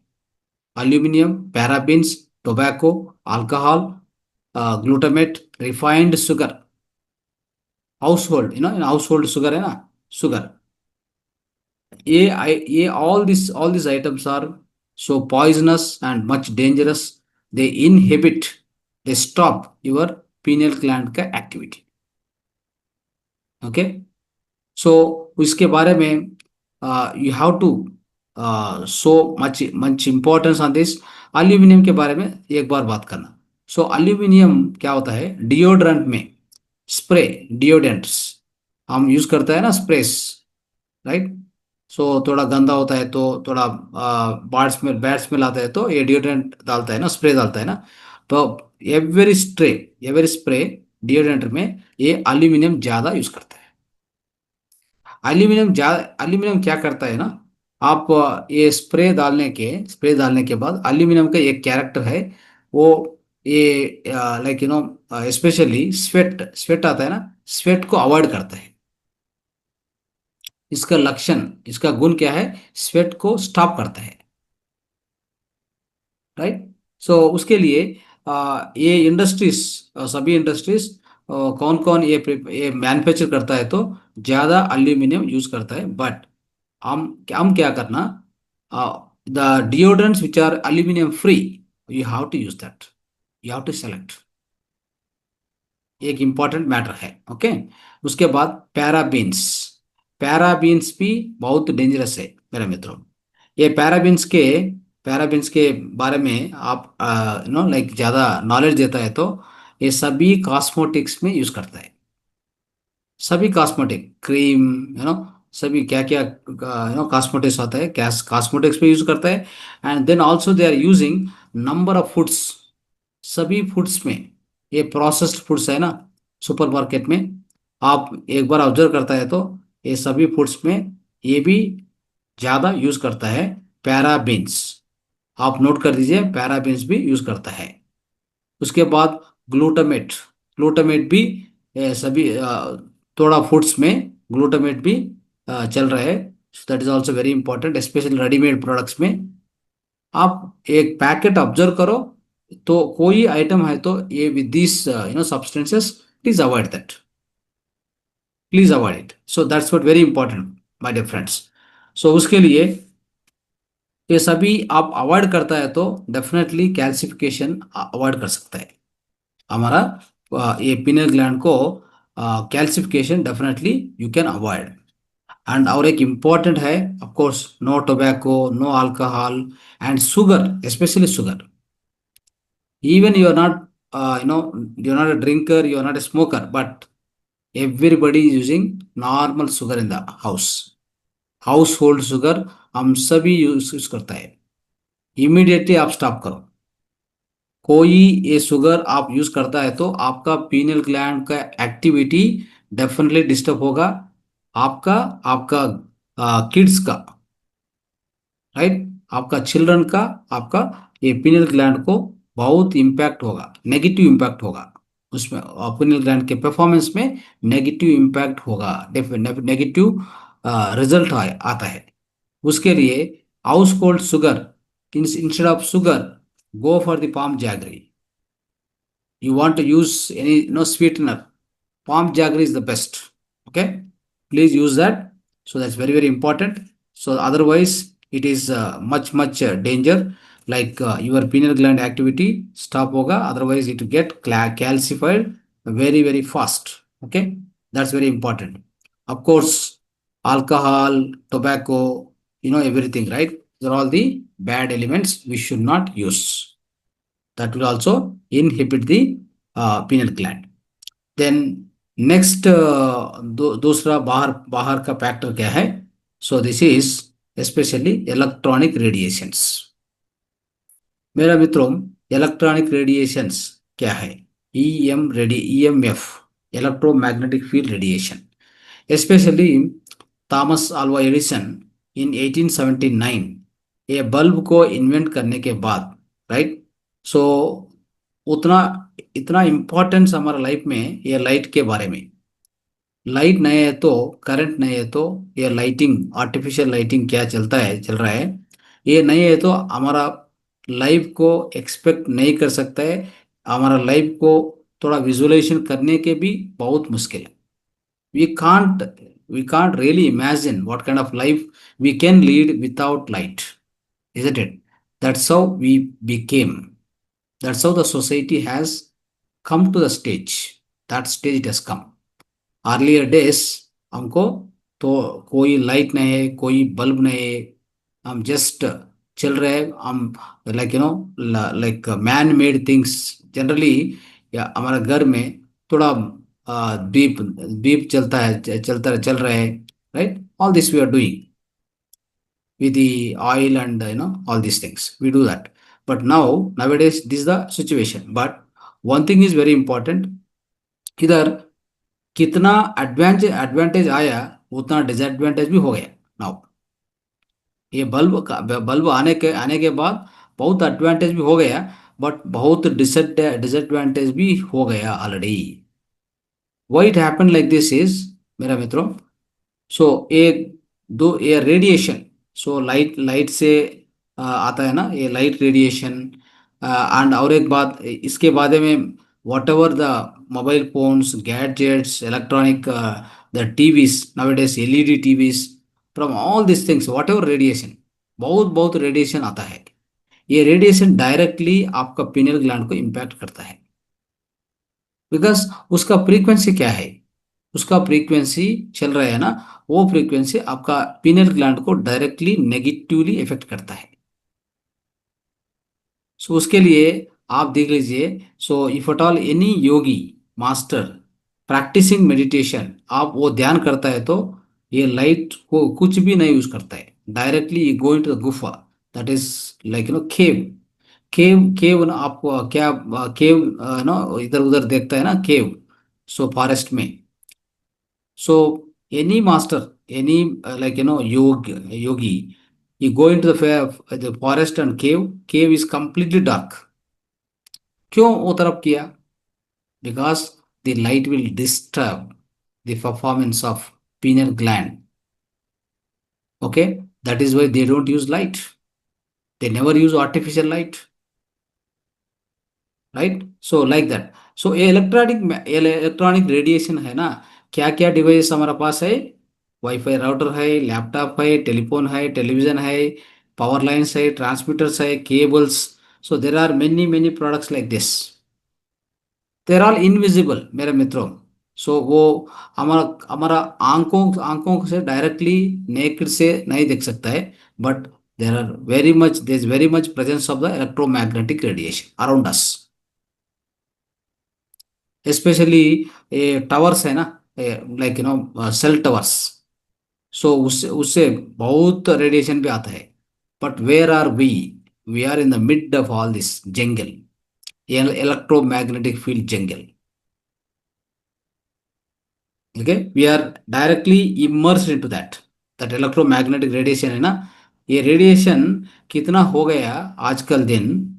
Aluminium, parabens, tobacco, alcohol, glutamate, refined sugar, household household sugar है ना, शुगर। ये all these items are so poisonous and much dangerous। they inhibit, they stop your pineal gland का एक्टिविटी। ओके, सो इसके बारे में you have to so much much importance on this. Aluminium के बारे में एक बार बात करना। सो अल्यूमिनियम क्या होता है, डिओड्रेंट में, स्प्रे डिओडेंट्स हम यूज करते हैं ना, स्प्रेस, राइट। सो थोड़ा गंदा होता है तो थोड़ा बैड स्मेल आता है तो ये डिओड्रेंट डालता है ना, स्प्रे डालता है ना। तो एवरी स्प्रे डिओड्रेंट में ये अल्यूमिनियम ज़्यादा यूज करता है। अल्यूमिनियम क्या करता है ना, आप ये स्प्रे डालने के बाद अल्यूमिनियम का एक कैरेक्टर है, वो ये लाइक स्पेशली स्वेट आता है ना, स्वेट को अवॉइड करता है। इसका लक्षण, इसका गुण क्या है, स्वेट को स्टॉप करता है, राइट। सो उसके लिए ये इंडस्ट्रीज, सभी इंडस्ट्रीज कौन कौन ये मैन्युफैक्चर करता है तो ज़्यादा अल्यूमिनियम यूज करता है। बट हम क्या करना, the deodorants which are aluminium free, you have to use that, you have to select. एक इंपॉर्टेंट मैटर है, ओके। उसके बाद पैराबीन्स। पैराबीन्स भी बहुत डेंजरस है मेरे मित्रों। ये पैराबीन्स के बारे में आप लाइक ज़्यादा नॉलेज देता है तो ये सभी कॉस्मेटिक्स में यूज करता है। सभी कॉस्मेटिक क्रीम, सभी क्या क्या कॉस्मेटिक्स होता है, क्या कॉस्मेटिक्स में यूज करता है। And then also they are using number of foods. सभी फूड्स में, ये प्रोसेस्ड फूड्स है ना, सुपरमार्केट में आप एक बार ऑब्जर्व करता है तो ये सभी फूड्स में ये भी ज़्यादा यूज करता है पैराबीन्स। आप नोट कर दीजिए, पैराबीन्स भी यूज करता है। उसके बाद ग्लूटामेट। ग्लूटामेट भी सभी थोड़ा फूड्स में ग्लूटामेट भी चल रहा है। That is also very important, specially readymade products में। आप एक पैकेट ऑब्जर्व करो तो कोई आइटम है तो ये with this substances, please avoid that, please avoid it. So that's what very important my dear friends. So उसके लिए ये सभी आप अवॉइड करता है तो डेफिनेटली कैल्सिफिकेशन अवॉइड कर सकता है हमारा ये पिनियल ग्लैंड को। Calcification definitely you can avoid. And और एक इम्पॉर्टेंट है, of course, no tobacco, no alcohol and sugar, specially sugar. even you are not you're not a drinker, you are not a smoker, but everybody is using normal sugar in the house। household sugar हम सभी यूज करता है। इमीडिएटली आप स्टॉप करो। कोई ये शुगर आप यूज करता है तो आपका पीनियल ग्लैंड का एक्टिविटी डेफिनेटली डिस्टर्ब होगा, आपका आपका किड्स का, राइट, आपका चिल्ड्रन का, आपका ये पीनियल ग्लैंड को बहुत इम्पैक्ट होगा, नेगेटिव इम्पैक्ट होगा उसमें। पीनियल ग्लैंड के परफॉर्मेंस में नेगेटिव इम्पैक्ट होगा, नेगेटिव रिजल्ट आता है। उसके लिए household sugar, instead of sugar, go for the palm jaggery. You want to use any sweetener, palm jaggery is the best. Okay, please use that. So that's very very important. So otherwise it is much danger. Like your pineal gland activity stop hoga, otherwise it will get calcified very very fast. Okay, that's very important. Of course, alcohol, tobacco, everything, right? These are all the bad elements we should not use. That will also inhibit the pineal gland. Then next दूसरा बाहर बाहर का फैक्टर क्या है? So this is especially electronic radiations. मेरा मित्रों, इलेक्ट्रॉनिक रेडिएशंस क्या है? EMF, electromagnetic field radiation. Especially Thomas Alva Edison in 1879 ये बल्ब को इन्वेंट करने के बाद, राइट? सो उतना इतना इम्पोर्टेंस हमारा लाइफ में ये लाइट के बारे में। लाइट नहीं है तो, करंट नहीं है तो, ये लाइटिंग, आर्टिफिशियल लाइटिंग क्या चल रहा है, ये नहीं है तो हमारा लाइफ को एक्सपेक्ट नहीं कर सकता है। हमारा लाइफ को थोड़ा विजुअलाइजेशन करने के भी बहुत मुश्किल है। We can't really imagine what kind of life we can lead without light, isn't it? That's how we became. That's how the society has come to the stage. That stage it has come. Earlier days हमको तो कोई लाइट नहीं है, कोई बल्ब नहीं है, हम जस्ट चल रहे हैं, हम like man made things generally. या हमारा घर में थोड़ा दीप दीप चलता है, चल रहा है, right? All this we are doing with the oil and all these things we do that. But nowadays this is the situation. But one thing is very important, इधर कितना एडवांटेज आया उतना डिसएडवांटेज भी हो गया। नाउ ये बल्ब आने के बाद बहुत एडवांटेज भी हो गया, बट बहुत डिसएडवांटेज भी हो गया already. Why it happen like this is, मेरा मित्रों, सो ये रेडिएशन, सो लाइट से आता है ना ये लाइट रेडिएशन। एंड और एक बात इसके बारे में, what ever the mobile phones, gadgets, electronic, the TVs nowadays, LED TVs, from all this things, what ever radiation, बहुत रेडिएशन आता है। ये रेडिएशन डायरेक्टली आपका पिनियल ग्लैंड को इम्पैक्ट करता है, बिकॉज उसका फ्रीक्वेंसी क्या है, उसका फ्रीक्वेंसी चल रहा है ना, वो फ्रीक्वेंसी आपका पिनियल ग्लैंड को डायरेक्टली नेगेटिवली इफेक्ट करता है। सो उसके लिए आप देख लीजिए, so if at all any yogi master practising meditation, आप वो ध्यान करता है तो ये लाइट को कुछ भी नहीं यूज करता है, डायरेक्टली गो इनटू द गुफा, दैट इज लाइक केव आपको क्या केव इधर उधर देखता है ना, केव, सो फॉरेस्ट में। So any master, any yogi, you go into the forest and cave is completely dark. क्यों वो तरफ किया? Because the light will disturb the performance of pineal gland. Okay, that is why they don't use light. They never use artificial light, right? So like that. So ये इलेक्ट्रॉनिक रेडिएशन है ना, क्या क्या डिवाइस हमारा पास है? वाईफाई राउटर है, लैपटॉप है, टेलीफोन है, टेलीविजन है, पावर लाइन्स है, ट्रांसमीटर्स है, cables. So there are many products like this, there are invisible मेरे मित्रों। सो वो हमारा आंखों से डायरेक्टली नेकेड से नहीं देख सकता है, but there is very much presence of the electromagnetic radiation around us. Specially ये टावर्स है ना, लाइक सेल टावर्स, सो उससे बहुत रेडिएशन भी आता है। But where are we are in the mid of all this jungle, electromagnetic field jungle. Okay, we are directly immersed into that electromagnetic radiation है ना। ये रेडिएशन कितना हो गया आजकल दिन,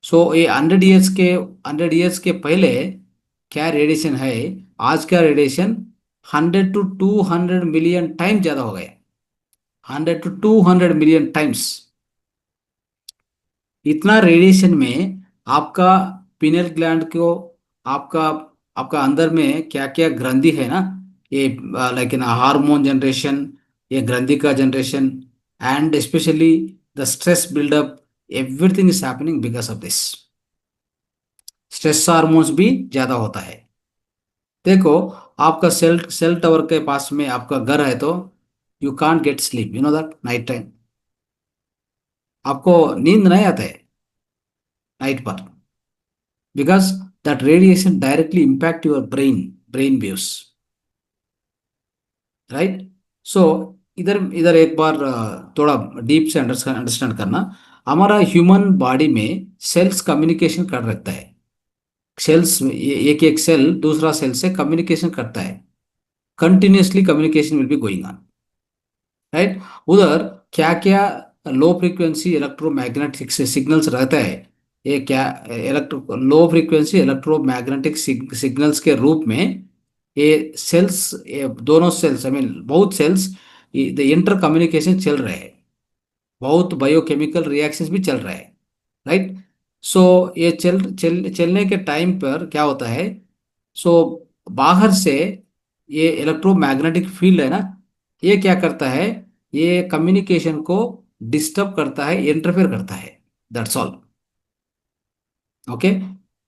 सो ये 100 ईयर्स के पहले क्या रेडिएशन है, आज का रेडिएशन 100 to 200 मिलियन टाइम ज्यादा हो गया। 100 to 200 मिलियन टाइम्स। इतना रेडिएशन में आपका पिनियल ग्लैंड को, आपका आपका अंदर में क्या क्या ग्रंथि है ना, ये लाइक इन हार्मोन जनरेशन, ये ग्रंथि का generation, and specially the stress buildup, everything is happening because of this. Stress hormones भी ज्यादा होता है। देखो, आपका सेल सेल टावर के पास में आपका घर है तो you can't get sleep, you know that, night time आपको नींद नहीं आता है नाइट पर, because that radiation directly impact your brain waves, right. So इधर इधर एक बार थोड़ा डीप से अंडरस्टैंड करना। हमारा ह्यूमन बॉडी में सेल्स कम्युनिकेशन कर रखता है। सेल्स, एक एक सेल दूसरा सेल से कम्युनिकेशन करता है। Continuously communication will be going on, right. उधर क्या क्या लो फ्रीक्वेंसी इलेक्ट्रोमैग्नेटिक सिग्नल्स रहता है, ये क्या electro low frequency electromagnetic signals के रूप में ये सेल्स, ये दोनों सेल्स, आई मीन बहुत सेल्स, द इंटर कम्युनिकेशन चल रहे हैं, बहुत बायोकेमिकल रिएक्शंस भी चल रहे हैं, राइट। सो ये चलने के टाइम पर क्या होता है, सो बाहर से ये इलेक्ट्रोमैग्नेटिक फील्ड है ना, ये क्या करता है, ये कम्युनिकेशन को डिस्टर्ब करता है, इंटरफेयर करता है, दैट्स ऑल। ओके,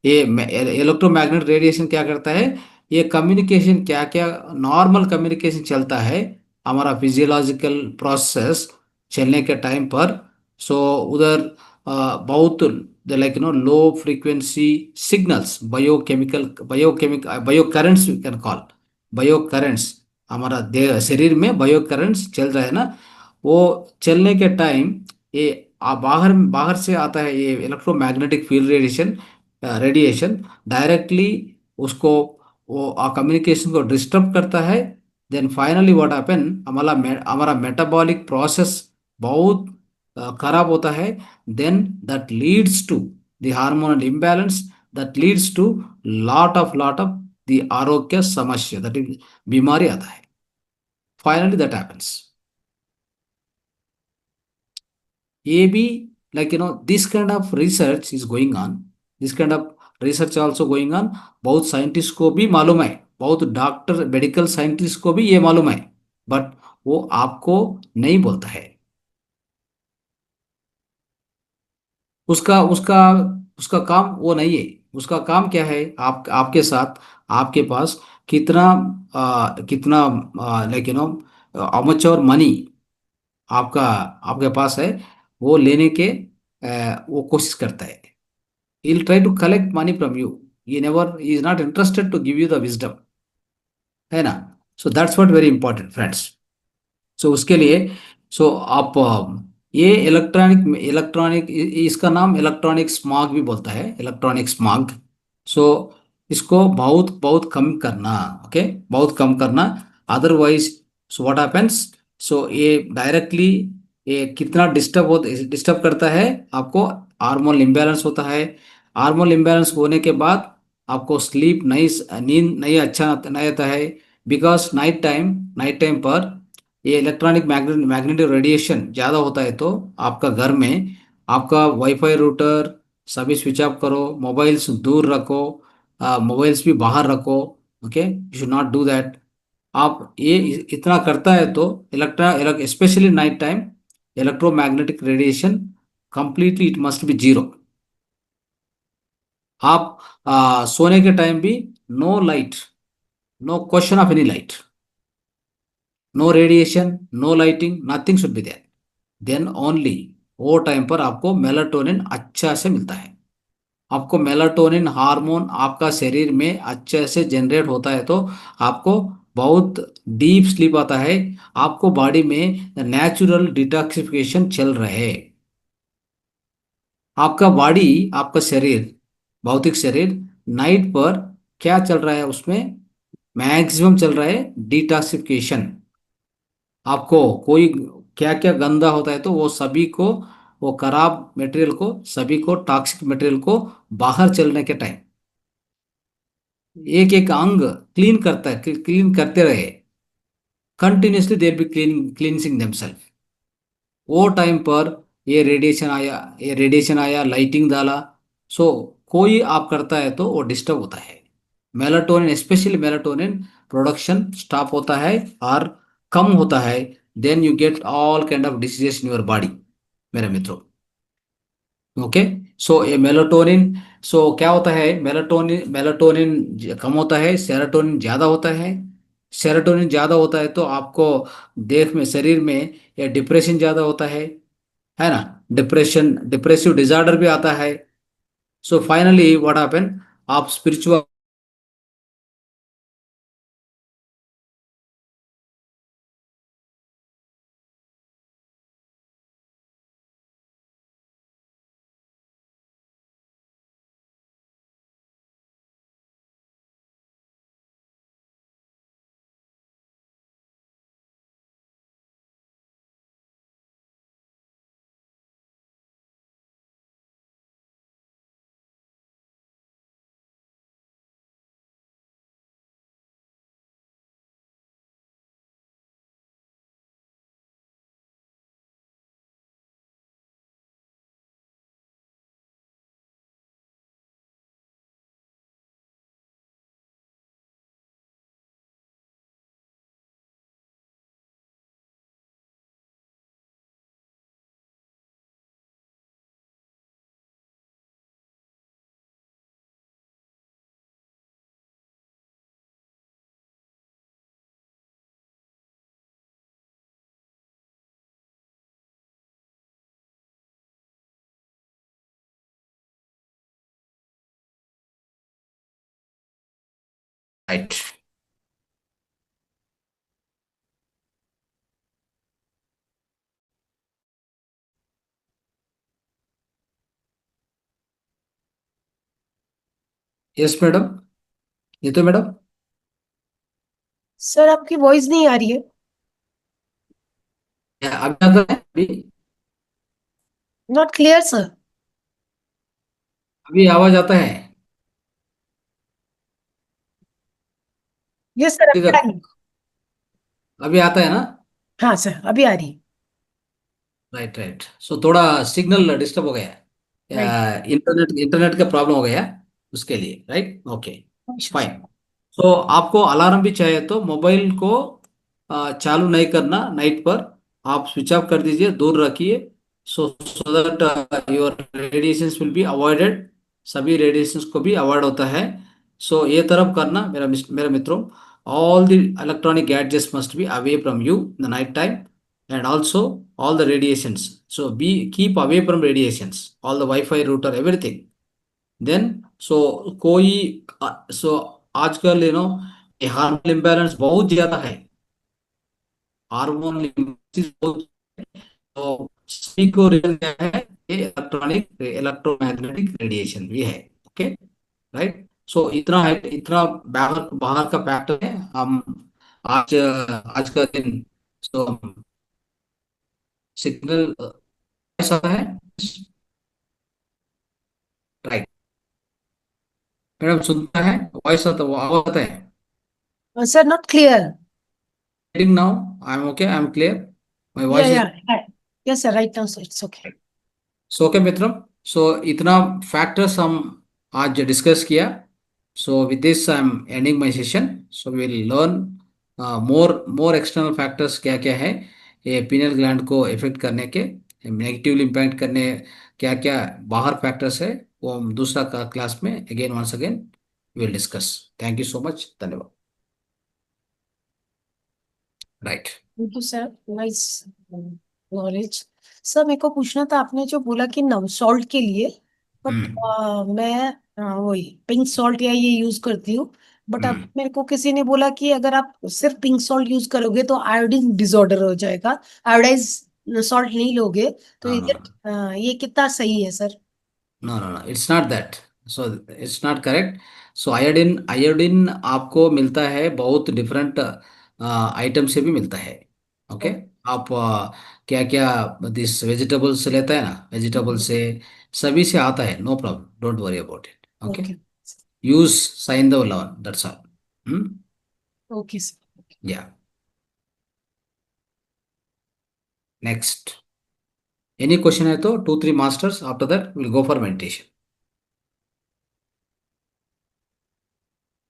ये इलेक्ट्रोमैग्नेट रेडिएशन क्या करता है, ये कम्युनिकेशन क्या क्या नॉर्मल कम्युनिकेशन चलता है, हमारा फिजियोलॉजिकल प्रोसेस चलने के टाइम पर, सो उधर बहुत like low frequency signals, biochemical bio currents we can call, bio currents, हमारा देह शरीर में बायो करंट्स चल रहा है ना, वो चलने के टाइम ये बाहर बाहर से आता है, ये electromagnetic field radiation, radiation directly उसको, वो कम्युनिकेशन को डिस्टर्ब करता है। देन फाइनली व्हाट हैपन, हमारा मेटाबॉलिक प्रोसेस बहुत खराब होता है। Then that leads to the hormonal imbalance, that leads to lot of the आरोग्य समस्या, दैट इज बीमारी आता है, फाइनली दैट हैपेंस। ये भी like this kind of research is going on, this kind of research also going on। बहुत साइंटिस्ट को भी मालूम है, बहुत डॉक्टर मेडिकल साइंटिस्ट को भी ये मालूम है, बट वो आपको नहीं बोलता है। उसका उसका उसका काम वो नहीं है। उसका काम क्या है, आपके साथ, आपके पास कितना कितना लाइक हाउ मच और मनी आपका आपके पास है, वो लेने के वो कोशिश करता है। He'll try to collect money from you, he is not interested to give you the wisdom, है ना। So that's what very important friends. So उसके लिए, सो आप ये इलेक्ट्रॉनिक इसका नाम इलेक्ट्रॉनिक स्मॉग भी बोलता है, इलेक्ट्रॉनिक स्मॉग। सो इसको बहुत बहुत कम करना, ओके, बहुत कम करना। अदरवाइज सो व्हाट हैपेंस, सो ये डायरेक्टली ये कितना डिस्टर्ब करता है आपको, हार्मोनल इम्बैलेंस होता है। हार्मोनल इम्बैलेंस होने के बाद आपको स्लीप नहीं, नींद नहीं अच्छा नहीं आता है, बिकॉज नाइट टाइम पर ये इलेक्ट्रॉनिक मैग्नेटिक रेडिएशन ज़्यादा होता है। तो आपका घर में आपका वाईफाई रूटर सभी स्विच ऑफ करो, मोबाइल्स दूर रखो, मोबाइल्स भी बाहर रखो, okay, you should not do that. आप ये इतना करता है तो specially night time electromagnetic radiation completely it must be zero. आप सोने के टाइम भी no light, no question of any light, no radiation, no lighting, nothing should be there. Then only वो टाइम पर आपको मेलाटोनिन अच्छा से मिलता है। आपको मेलाटोनिन हार्मोन आपका शरीर में अच्छे से जनरेट होता है तो आपको बहुत डीप स्लीप आता है, आपको बॉडी में नेचुरल डिटॉक्सिफिकेशन चल रहा है। आपका बॉडी, आपका शरीर, भौतिक शरीर नाइट पर क्या चल रहा है, उसमें मैक्सिमम चल रहा है डिटॉक्सिफिकेशन। आपको कोई क्या क्या गंदा होता है तो वो सभी को, वो खराब मटेरियल को, सभी को, टॉक्सिक मटेरियल को बाहर चलने के टाइम एक एक अंग क्लीन करता है, क्लीन करते रहे, continuously there be cleaning cleansing themselves. वो टाइम पर ये रेडिएशन आया, लाइटिंग डाला, सो कोई आप करता है तो वो डिस्टर्ब होता है। Melatonin, specially melatonin production stop होता है और कम होता है। Then you get all kind of diseases in your body मेरे मित्रों। ओके, सो ये मेलाटोनिन, सो क्या होता है, मेलाटोनिन मेलाटोनिन कम होता है, सेरोटोनिन ज्यादा होता है। सेरोटोनिन ज्यादा होता है तो आपको देख में, शरीर में ये डिप्रेशन ज्यादा होता है ना, डिप्रेशन, डिप्रेसिव डिसऑर्डर भी आता है। सो फाइनली व्हाट हैपन, आप स्पिरिचुअल, राइट। यस मैडम, ये तो मैडम, सर आपकी वॉइस नहीं आ रही है। अभी आता है, नॉट क्लियर सर। अभी आवाज आता है यस सर, अभी आ इधर, रही है। अभी आता है ना। हाँ सर, अभी आ रही है। राइट राइट, सो थोड़ा सिग्नल डिस्टर्ब हो गया, राइट। इंटरनेट इंटरनेट का प्रॉब्लम हो गया उसके लिए, राइट, ओके, सर। फाइन। तो आपको अलार्म भी चाहिए तो मोबाइल को चालू नहीं करना नाइट पर, आप स्विच ऑफ कर दीजिए, दूर रखिए। So that your radiations will be avoided, सभी रेडिएशंस को भी अवॉइड होता है। सो ये तरफ करना मेरे मित्रों, all the electronic gadgets must be away from you the night time, and also all the radiations, so be keep away from radiations, all the Wi-Fi router everything. Then so कोई so आजकल हार्मोन इम्बैलेंस बहुत ज्यादा है, हार्मोन इम्बैलेंस बहुत, तो सभी को रीजन क्या है, ये इलेक्ट्रोमैग्नेटिक रेडिएशन भी है। ओके, राइट, सो इतना है, इतना बाहर बाहर का फैक्टर है। हम आज आज का दिन, सो सिग्नल ऐसा है, राइट, मैडम सुनता है, वॉइस आता, वो आवाज आता है। Sir not clear. Getting now, I'm okay, I'm clear. My या voice is या yes sir, right now sir it's okay. so okay मित्रों, सो इतना फैक्टर्स हम आज डिस्कस किया। So with this I am ending my session, so we will learn more more external factors क्या क्या है, ये पीनल ग्लैंड को इफेक्ट करने के, नेगेटिवली इम्पैक्ट करने, क्या क्या बाहर फैक्टर्स है, वो हम दूसरा क्लास में again once again will discuss. Thank you so much, धन्यवाद। Right. Thank you sir, nice knowledge. Sir मेरे को पूछना था, आपने जो बोला कि नव सॉल्ट के लिए, बट हम्म मैं वही पिंक सॉल्ट या ये यूज करती हूँ। बट अब हम्म, मेरे को किसी ने बोला कि अगर आप सिर्फ पिंक सॉल्ट यूज करोगे तो आयोडीन डिसऑर्डर हो जाएगा, आयोडाइज सॉल्ट नहीं लोगे तो हाँ इज हाँ, इट, ये कितना सही है sir? No no no, it's not that, so it's not correct. So iodine, iodine आपको मिलता है बहुत डिफरेंट आइटम से भी मिलता है। ओके, आप क्या क्या दिस वेजिटेबल्स से लेता है ना, वेजिटेबल से, सभी से आता है, no problem, don't worry about it. Okay, okay. Use साइन लवन, that's all. Okay sir. Ya, next. Any question है तो 2 3 masters, after that will go for meditation.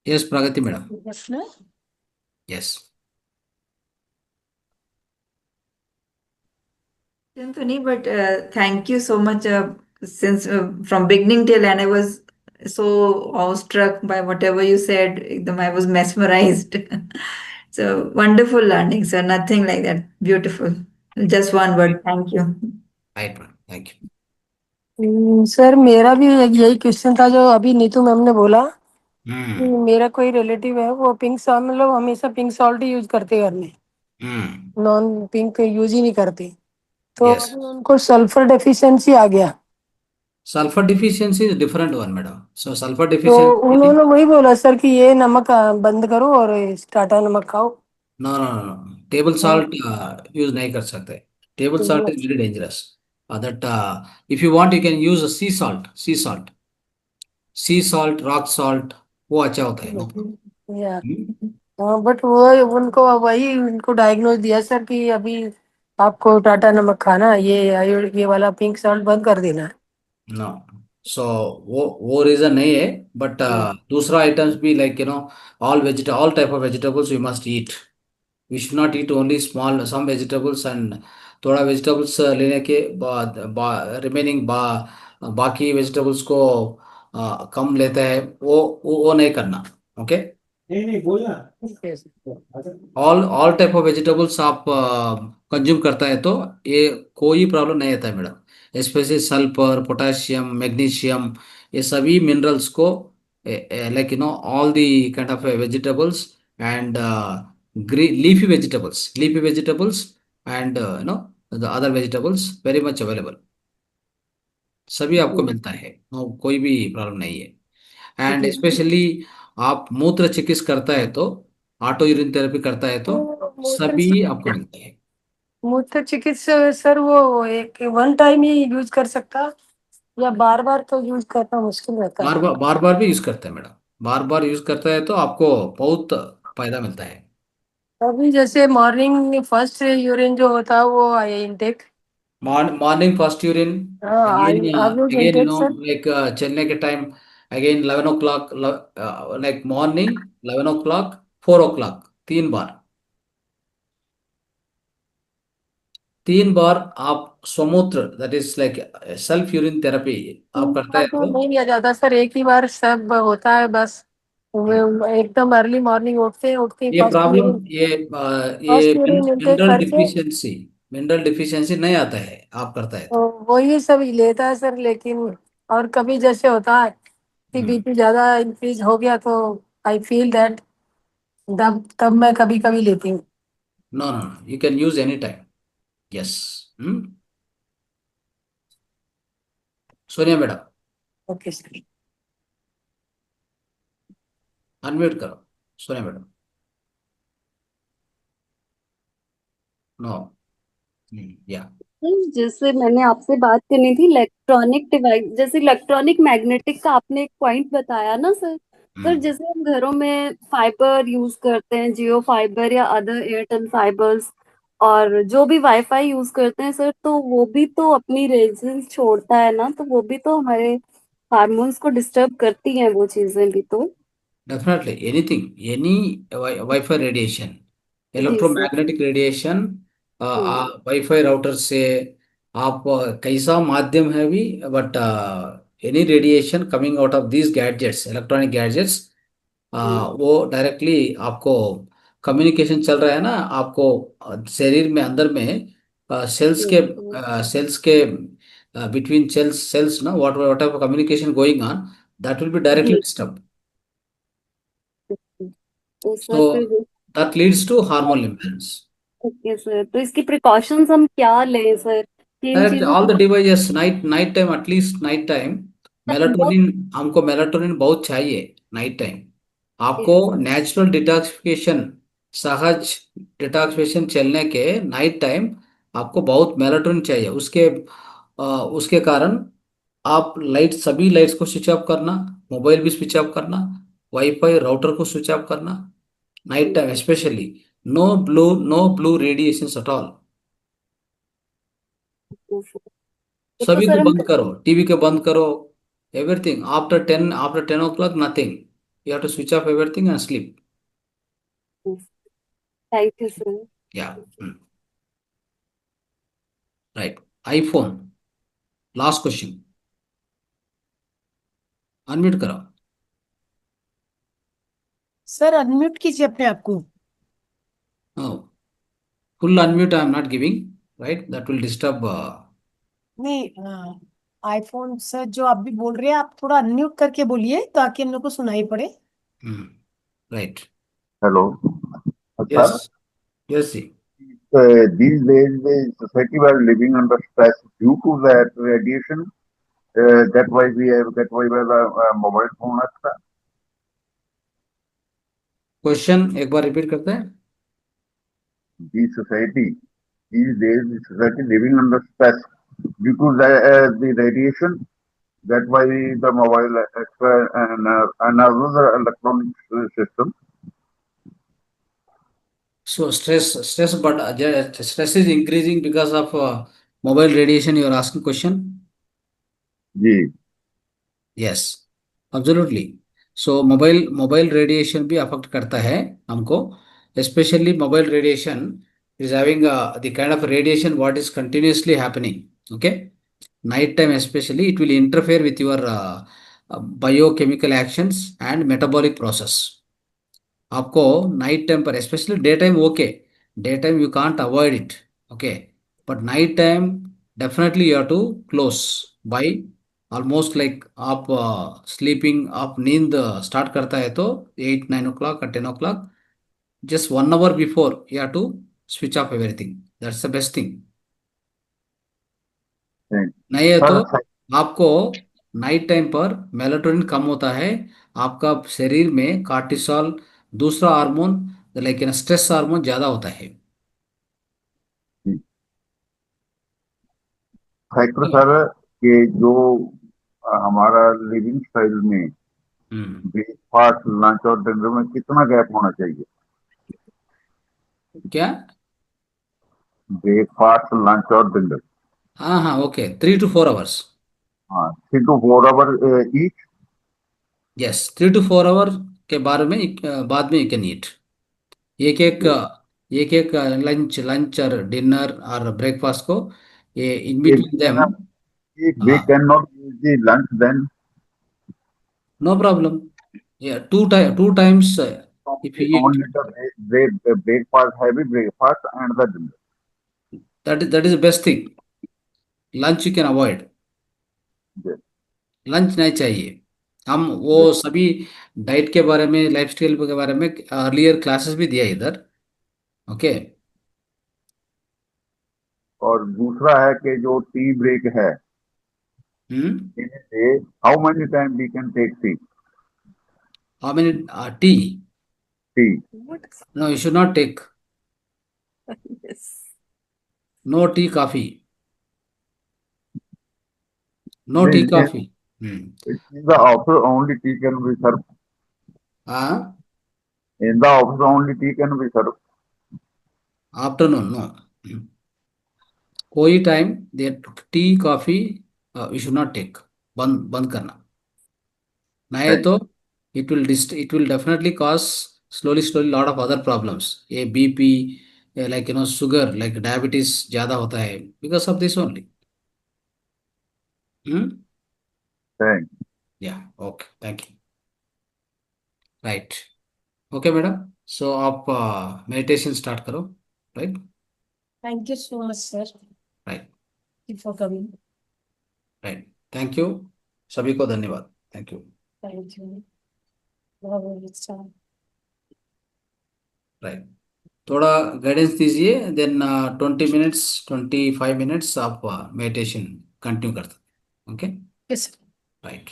Yes Pragati madam. प्रश्न yes. Anthony, but thank you so much. Since from beginning till end, I was so awestruck by whatever you said. I was mesmerized. So wonderful learning, sir. Nothing like that. Beautiful. Just one word. Thank you. Right madam, thank you. Sir मेरा भी यही क्वेश्चन था जो अभी नीतू मैम ने बोला कि मेरा कोई रिलेटिव है वो पिंक सॉल्ट मतलब हमेशा पिंक सॉल्ट ही यूज करते घर में, नॉन पिंक यूज ही नहीं करते, तो यस. अभी उनको सल्फर डेफिशिएंसी आ गया, sulphur deficiency is different one madam. So sulphur तो डिफिशियंसी. उन्होंने वही बोला सर कि ये नमक बंद करो और टाटा नमक खाओ। No no no, table salt use नहीं कर सकते. Table salt is very dangerous. That if you want you can use sea salt. Sea salt, rock salt, वो अच्छा होता है. नो या प्रॉब्लम. हाँ, बट वो उनको वही उनको डायग्नोज दिया सर कि अभी आपको टाटा नमक खाना है, ये वाला पिंक सॉल्ट बंद कर देना है। नो. सो वो रीजन नहीं है. बट दूसरा आइटम्स भी like all type of vegetables you must eat. We should not eat only small some vegetables and थोड़ा वेजिटेबल्स लेने के बाद रिमेनिंग बाकी वेजिटेबल्स को कम लेते हैं. वो नहीं करना. Okay. All type of vegetables आप कंज्यूम करता है तो ये कोई प्रॉब्लम नहीं आता है madam. Specially sulphur, potassium, magnesium, ये सभी मिनरल्स को like all the kind of vegetables and leafy vegetables and the other vegetables very much available. सभी आपको मिलता है. कोई भी प्रॉब्लम नहीं है. एंड स्पेशली आप मूत्र चिकित्सा करता है तो ऑटो यूरिन थेरेपी करता है तो सभी आपको मिलता है. मूत्र चिकित्सा सर वो एक वन टाइम ही यूज कर सकता या बार बार तो यूज करना मुश्किल रहता है। बार बार भी यूज करता है मैडम. बार बार यूज करता है तो आपको बहुत फायदा मिलता है. अभी जैसे मॉर्निंग फर्स्ट यूरिन जो होता है वो इनटेक, मॉर्निंग फर्स्ट यूरिन. हाँ अगेन आप लोग अगेन इनटेक सर। लाइक चलने के time again 11 o'clock, like morning 11 o'clock, 4 o'clock, 3 बार. 3 बार आप स्वमूत्र that is like self urine therapy आप करता है तो तो नहीं लिया जाता सर, एक ही बार सब होता है बस। एकदम अर्ली मॉर्निंग उठते उठते ये प्रॉब्लम ये फर्स्ट यूरिन इनटेक मिनरल करके डिफिशियंसी नहीं आता है आप करता है तो तो. वो ये सब लेता है सर, लेकिन और कभी जैसे होता है कि बीपी ज्यादा इंक्रीज हो गया तो आई फील दैट तब तब मैं कभी कभी लेती हूँ। No no no, you can use any time. Yes. Sonia madam, okay sir. Unmute करो. सोनिया मैडम. नो. या. जैसे मैंने आपसे बात करनी थी इलेक्ट्रॉनिक डिवाइस, जैसे इलेक्ट्रॉनिक मैग्नेटिक का आपने एक पॉइंट बताया ना सर। सर जैसे हम घरों में फाइबर यूज करते हैं, जियो फाइबर या अदर एयरटेल फाइबर्स, और जो भी वाईफाई यूज करते हैं सर, तो वो भी तो अपनी रेडिएशन छोड़ता है ना, तो वो भी तो हमारे हार्मोन्स को डिस्टर्ब करती हैं वो चीजें भी तो। Definitely anything any WiFi radiation, जी sir. Electromagnetic radiation, WiFi router से आप कैसा माध्यम है भी, but any radiation coming out of these gadgets, electronic gadgets, वो डायरेक्टली आपको कम्युनिकेशन चल रहा है ना आपको शरीर में अंदर में सेल्स के बिटवीन सेल्स ना what ever communication going on, that will be directly G. Disturb. तो सर So फिर that leads to hormonal imbalance. Okay sir, तो इसकी प्रिकॉशंस हम क्या लें सर कि इन That चीजों all को the devices night time, at least night time बहुत। मेलाटोनिन, हमको मेलाटोनिन बहुत चाहिए नाइट टाइम. आपको नेचुरल डिटॉक्सिफिकेशन, सहज डिटॉक्सिफिकेशन चलने के नाइट टाइम आपको बहुत मेलाटोनिन चाहिए. उसके कारण आप लाइट सभी लाइट्स को स्विच ऑफ करना, मोबाइल भी स्विच ऑफ करना, वाईफाई राउटर को स्विच ऑफ करना night time specially. No blue radiations at all. तो सभी सर को हम बंद करो, टीवी को बंद करो, everything after 10 o'clock nothing. You have to switch off everything and sleep. Thank you sir. Yeah. Right. iPhone. Last question. Unmute करो. सर अनम्यूट कीजिए अपने आप को। No. Full unmute I am not giving. Right. That will disturb. नहीं, आईफोन सर जो आप भी बोल रहे हैं आप थोड़ा अनम्यूट करके बोलिए ताकि हम लोग को सुनाई पड़े। Right. Hello. Sir, Yes. Yes. See. these days the society was living under stress due to that radiation. That why the mobile phone अच्छा। क्वेश्चन एक बार रिपीट करते हैं. The society these days the society living under stress due to the radiation. That why the mobile and other electronic system. So stress, but stress is increasing because of mobile radiation. You are asking question. Ji Yes, absolutely. So mobile radiation भी affect करता है हमको. Especially mobile radiation is having the kind of radiation what is continuously happening. Okay, night time especially it will interfere with your biochemical actions and metabolic process. आपको नाइट टाइम पर specially day time okay, day time you can't avoid it. Okay, but night time definitely you have to close by almost like आप स्लीपिंग, आप नींद स्टार्ट करता है तो 8 9 o'clock or 10 o'clock, just 1 hour before you have to switch off everything. That's the best thing. नहीं है तो सर आपको नाइट टाइम पर मेलाटोनिन कम होता है, आपका शरीर में कार्टिसोल दूसरा हार्मोन लाइक स्ट्रेस हार्मोन ज्यादा होता है. फैक्टर सर कि जो हमारा लिविंग स्टाइल में हम्म. ब्रेकफास्ट लंच और डिनर में कितना गैप होना चाहिए। क्या? ब्रेकफास्ट लंच और डिनर हाँ हाँ, ओके, 3 to 4 hours. हाँ 3 to 4 hours each. Yes, 3 to 4 hour के बाद में यू कैन ईट. एक एक एक एक लंच लंच और डिनर और ब्रेकफास्ट को ये in between them. If we cannot use the lunch, then no problem. Yeah, two times if you eat, only the breakfast, heavy breakfast and the dinner. that is the best thing. Lunch you can avoid, Yes. Lunch नहीं चाहिए. हम वो सभी डाइट के बारे में, लाइफस्टाइल के बारे में अर्लियर क्लासेस भी दिया इधर. ओके. और दूसरा है कि जो टी ब्रेक है, हम्म. in a day, how many time we can take tea? How many tea? Tea. No, you should not take. Yes no tea coffee, no tea Means coffee. in the office only tea can be served. हाँ, In the office only tea can be served. Afternoon no. कोई टाइम दे tea coffee you should not take. बंद बंद करना. नहीं Right. तो it will definitely cause slowly lot of other problems. ये BP, like sugar, like diabetes ज्यादा होता है because of this only. Hmm? Thank Yeah, okay, thank you. Right. Okay madam, so आप मेडिटेशन स्टार्ट करो. Right. Thank you so much sir right. For coming. Right. Thank you. सभी को धन्यवाद. Thank you. Thank you. बहुत अच्छा। राइट. थोड़ा गाइडेंस दीजिए, देन 20 minutes 25 minutes आप मेडिटेशन कंटिन्यू करते. ओके. Yes right.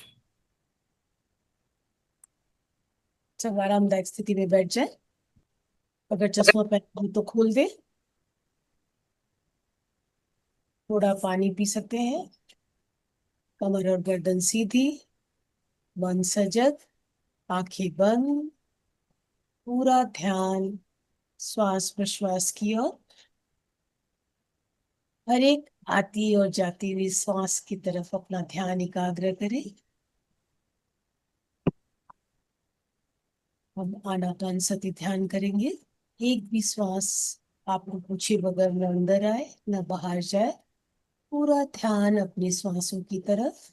सब आरामदायक स्थिति में बैठ जाए, अगर चश्मा पहन तो खोल दे, थोड़ा पानी पी सकते हैं, कमर और गर्दन सीधी, मन सजग, आंखें बंद, पूरा ध्यान श्वास प्रश्वास की ओर। हर एक आती और जाती हुई श्वास की तरफ अपना ध्यान एकाग्र करें। हम आनापान सति ध्यान करेंगे। एक भी श्वास आपको पूछे बगैर न अंदर आए न बाहर जाए। पूरा ध्यान अपनी श्वासों की तरफ।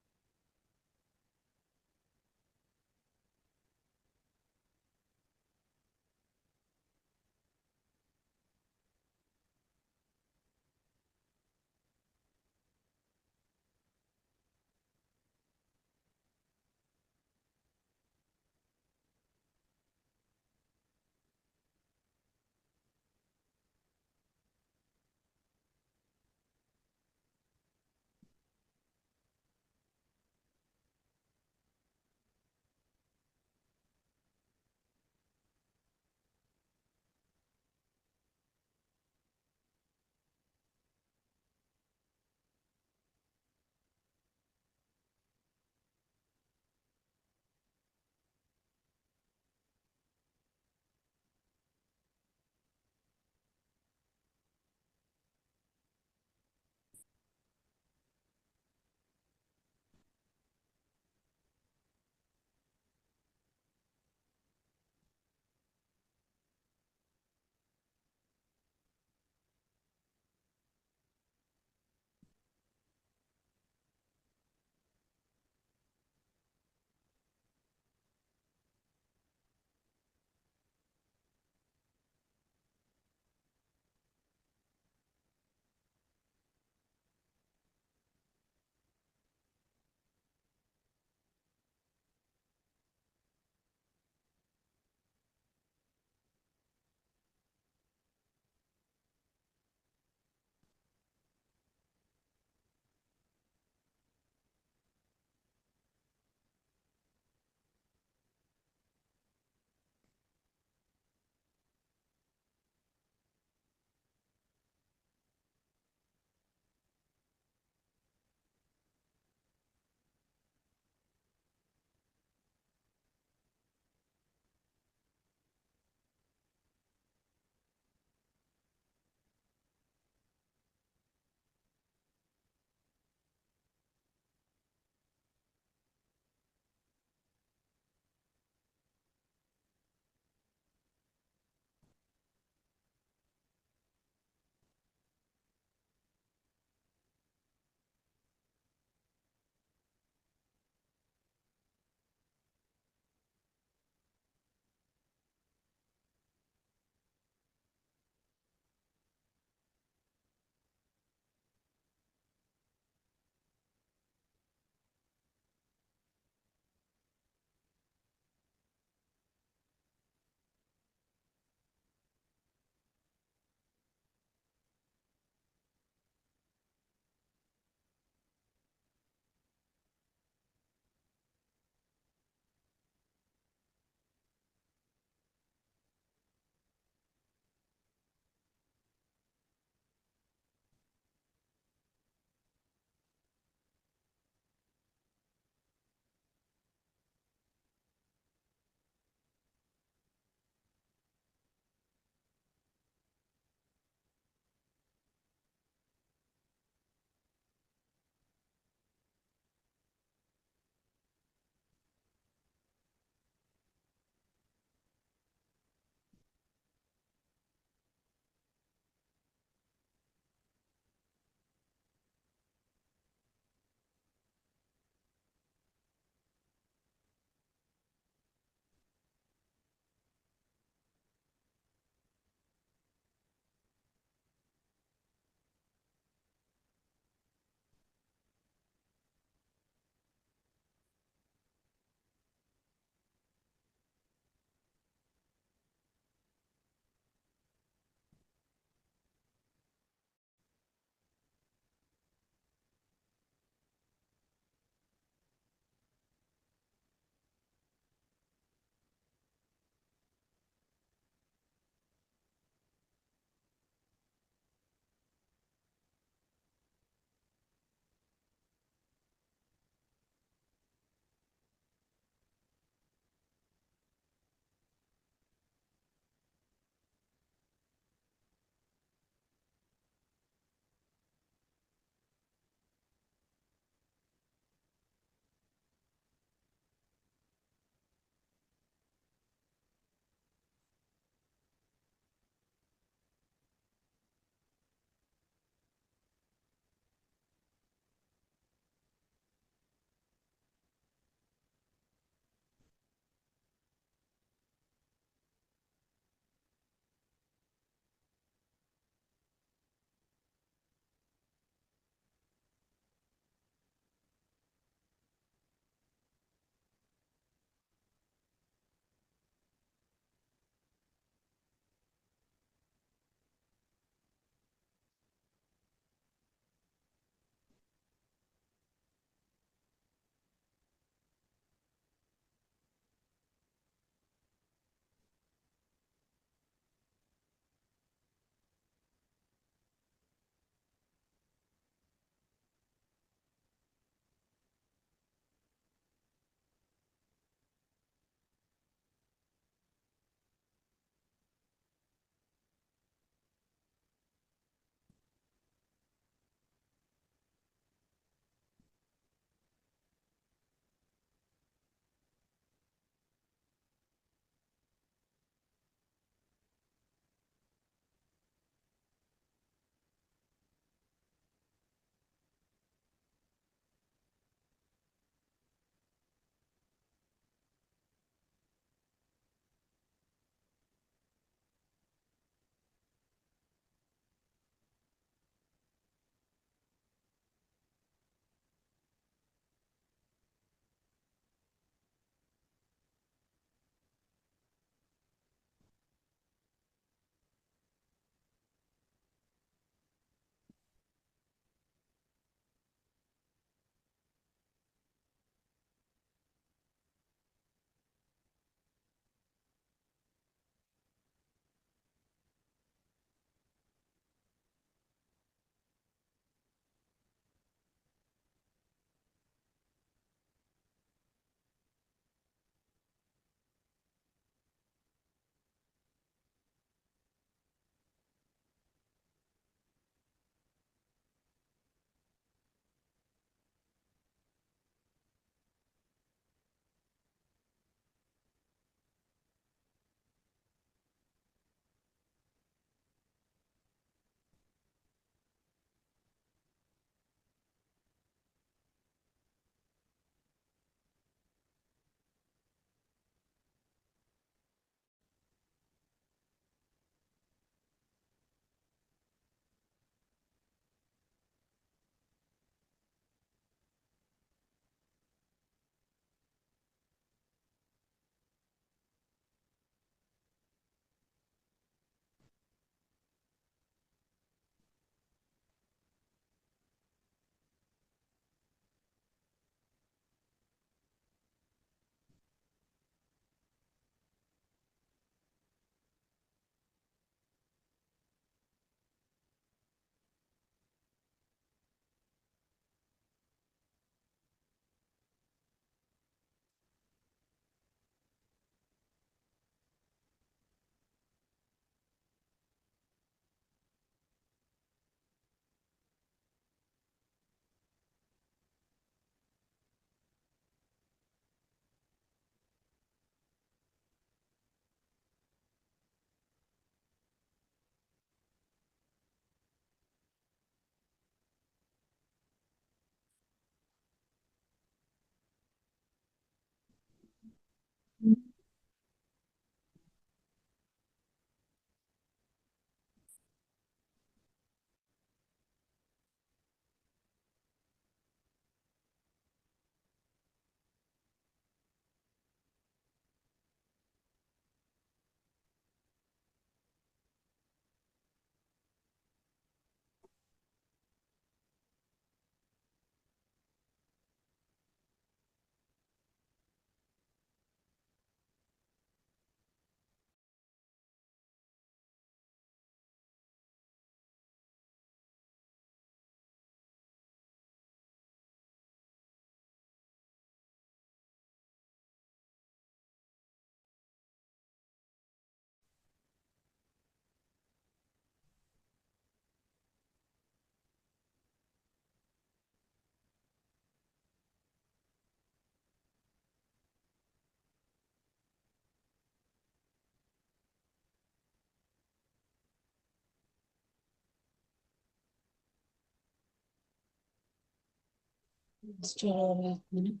और एक मिनट,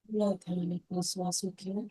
पूरा ध्यान अपने श्वासों की ओर।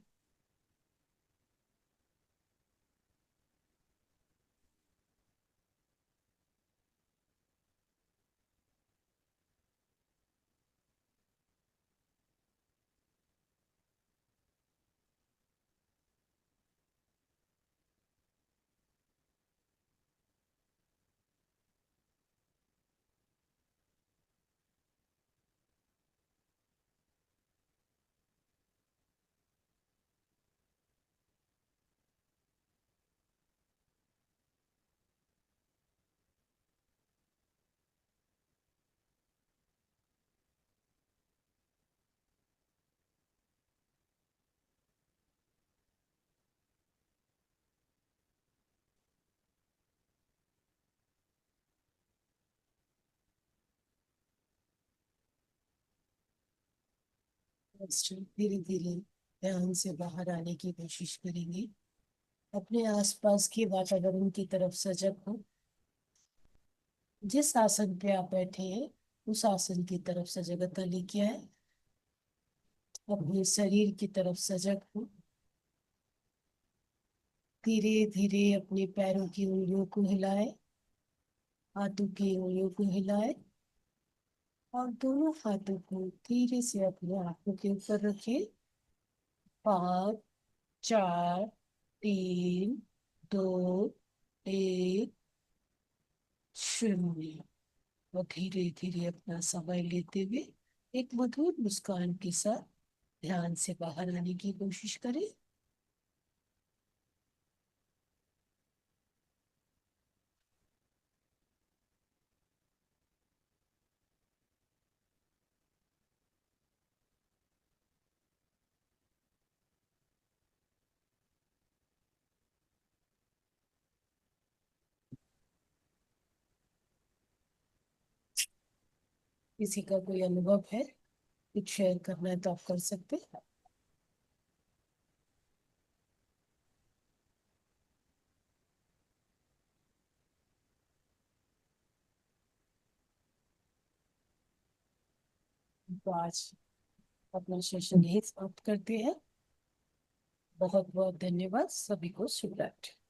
धीरे धीरे ध्यान से बाहर आने की कोशिश करेंगे। अपने आसपास के वातावरण की तरफ सजग हो। जिस आसन पे आप बैठे हैं उस आसन की तरफ सजगता लेके आए। अपने शरीर की तरफ सजग हो। धीरे धीरे अपने पैरों की उंगलियों को हिलाए, हाथों की उंगलियों को हिलाए और दोनों हाथों को धीरे से अपने आंखों के ऊपर रखिए। 5, 4, 3, 2, 1, 0। और धीरे धीरे अपना समय लेते हुए एक मधुर मुस्कान के साथ ध्यान से बाहर आने की कोशिश करें। किसी का कोई अनुभव है, कुछ शेयर करना है तो आप कर सकते हैं। तो आज अपना सेशन यही समाप्त करते हैं। बहुत बहुत धन्यवाद, सभी को शुभ रात्रि।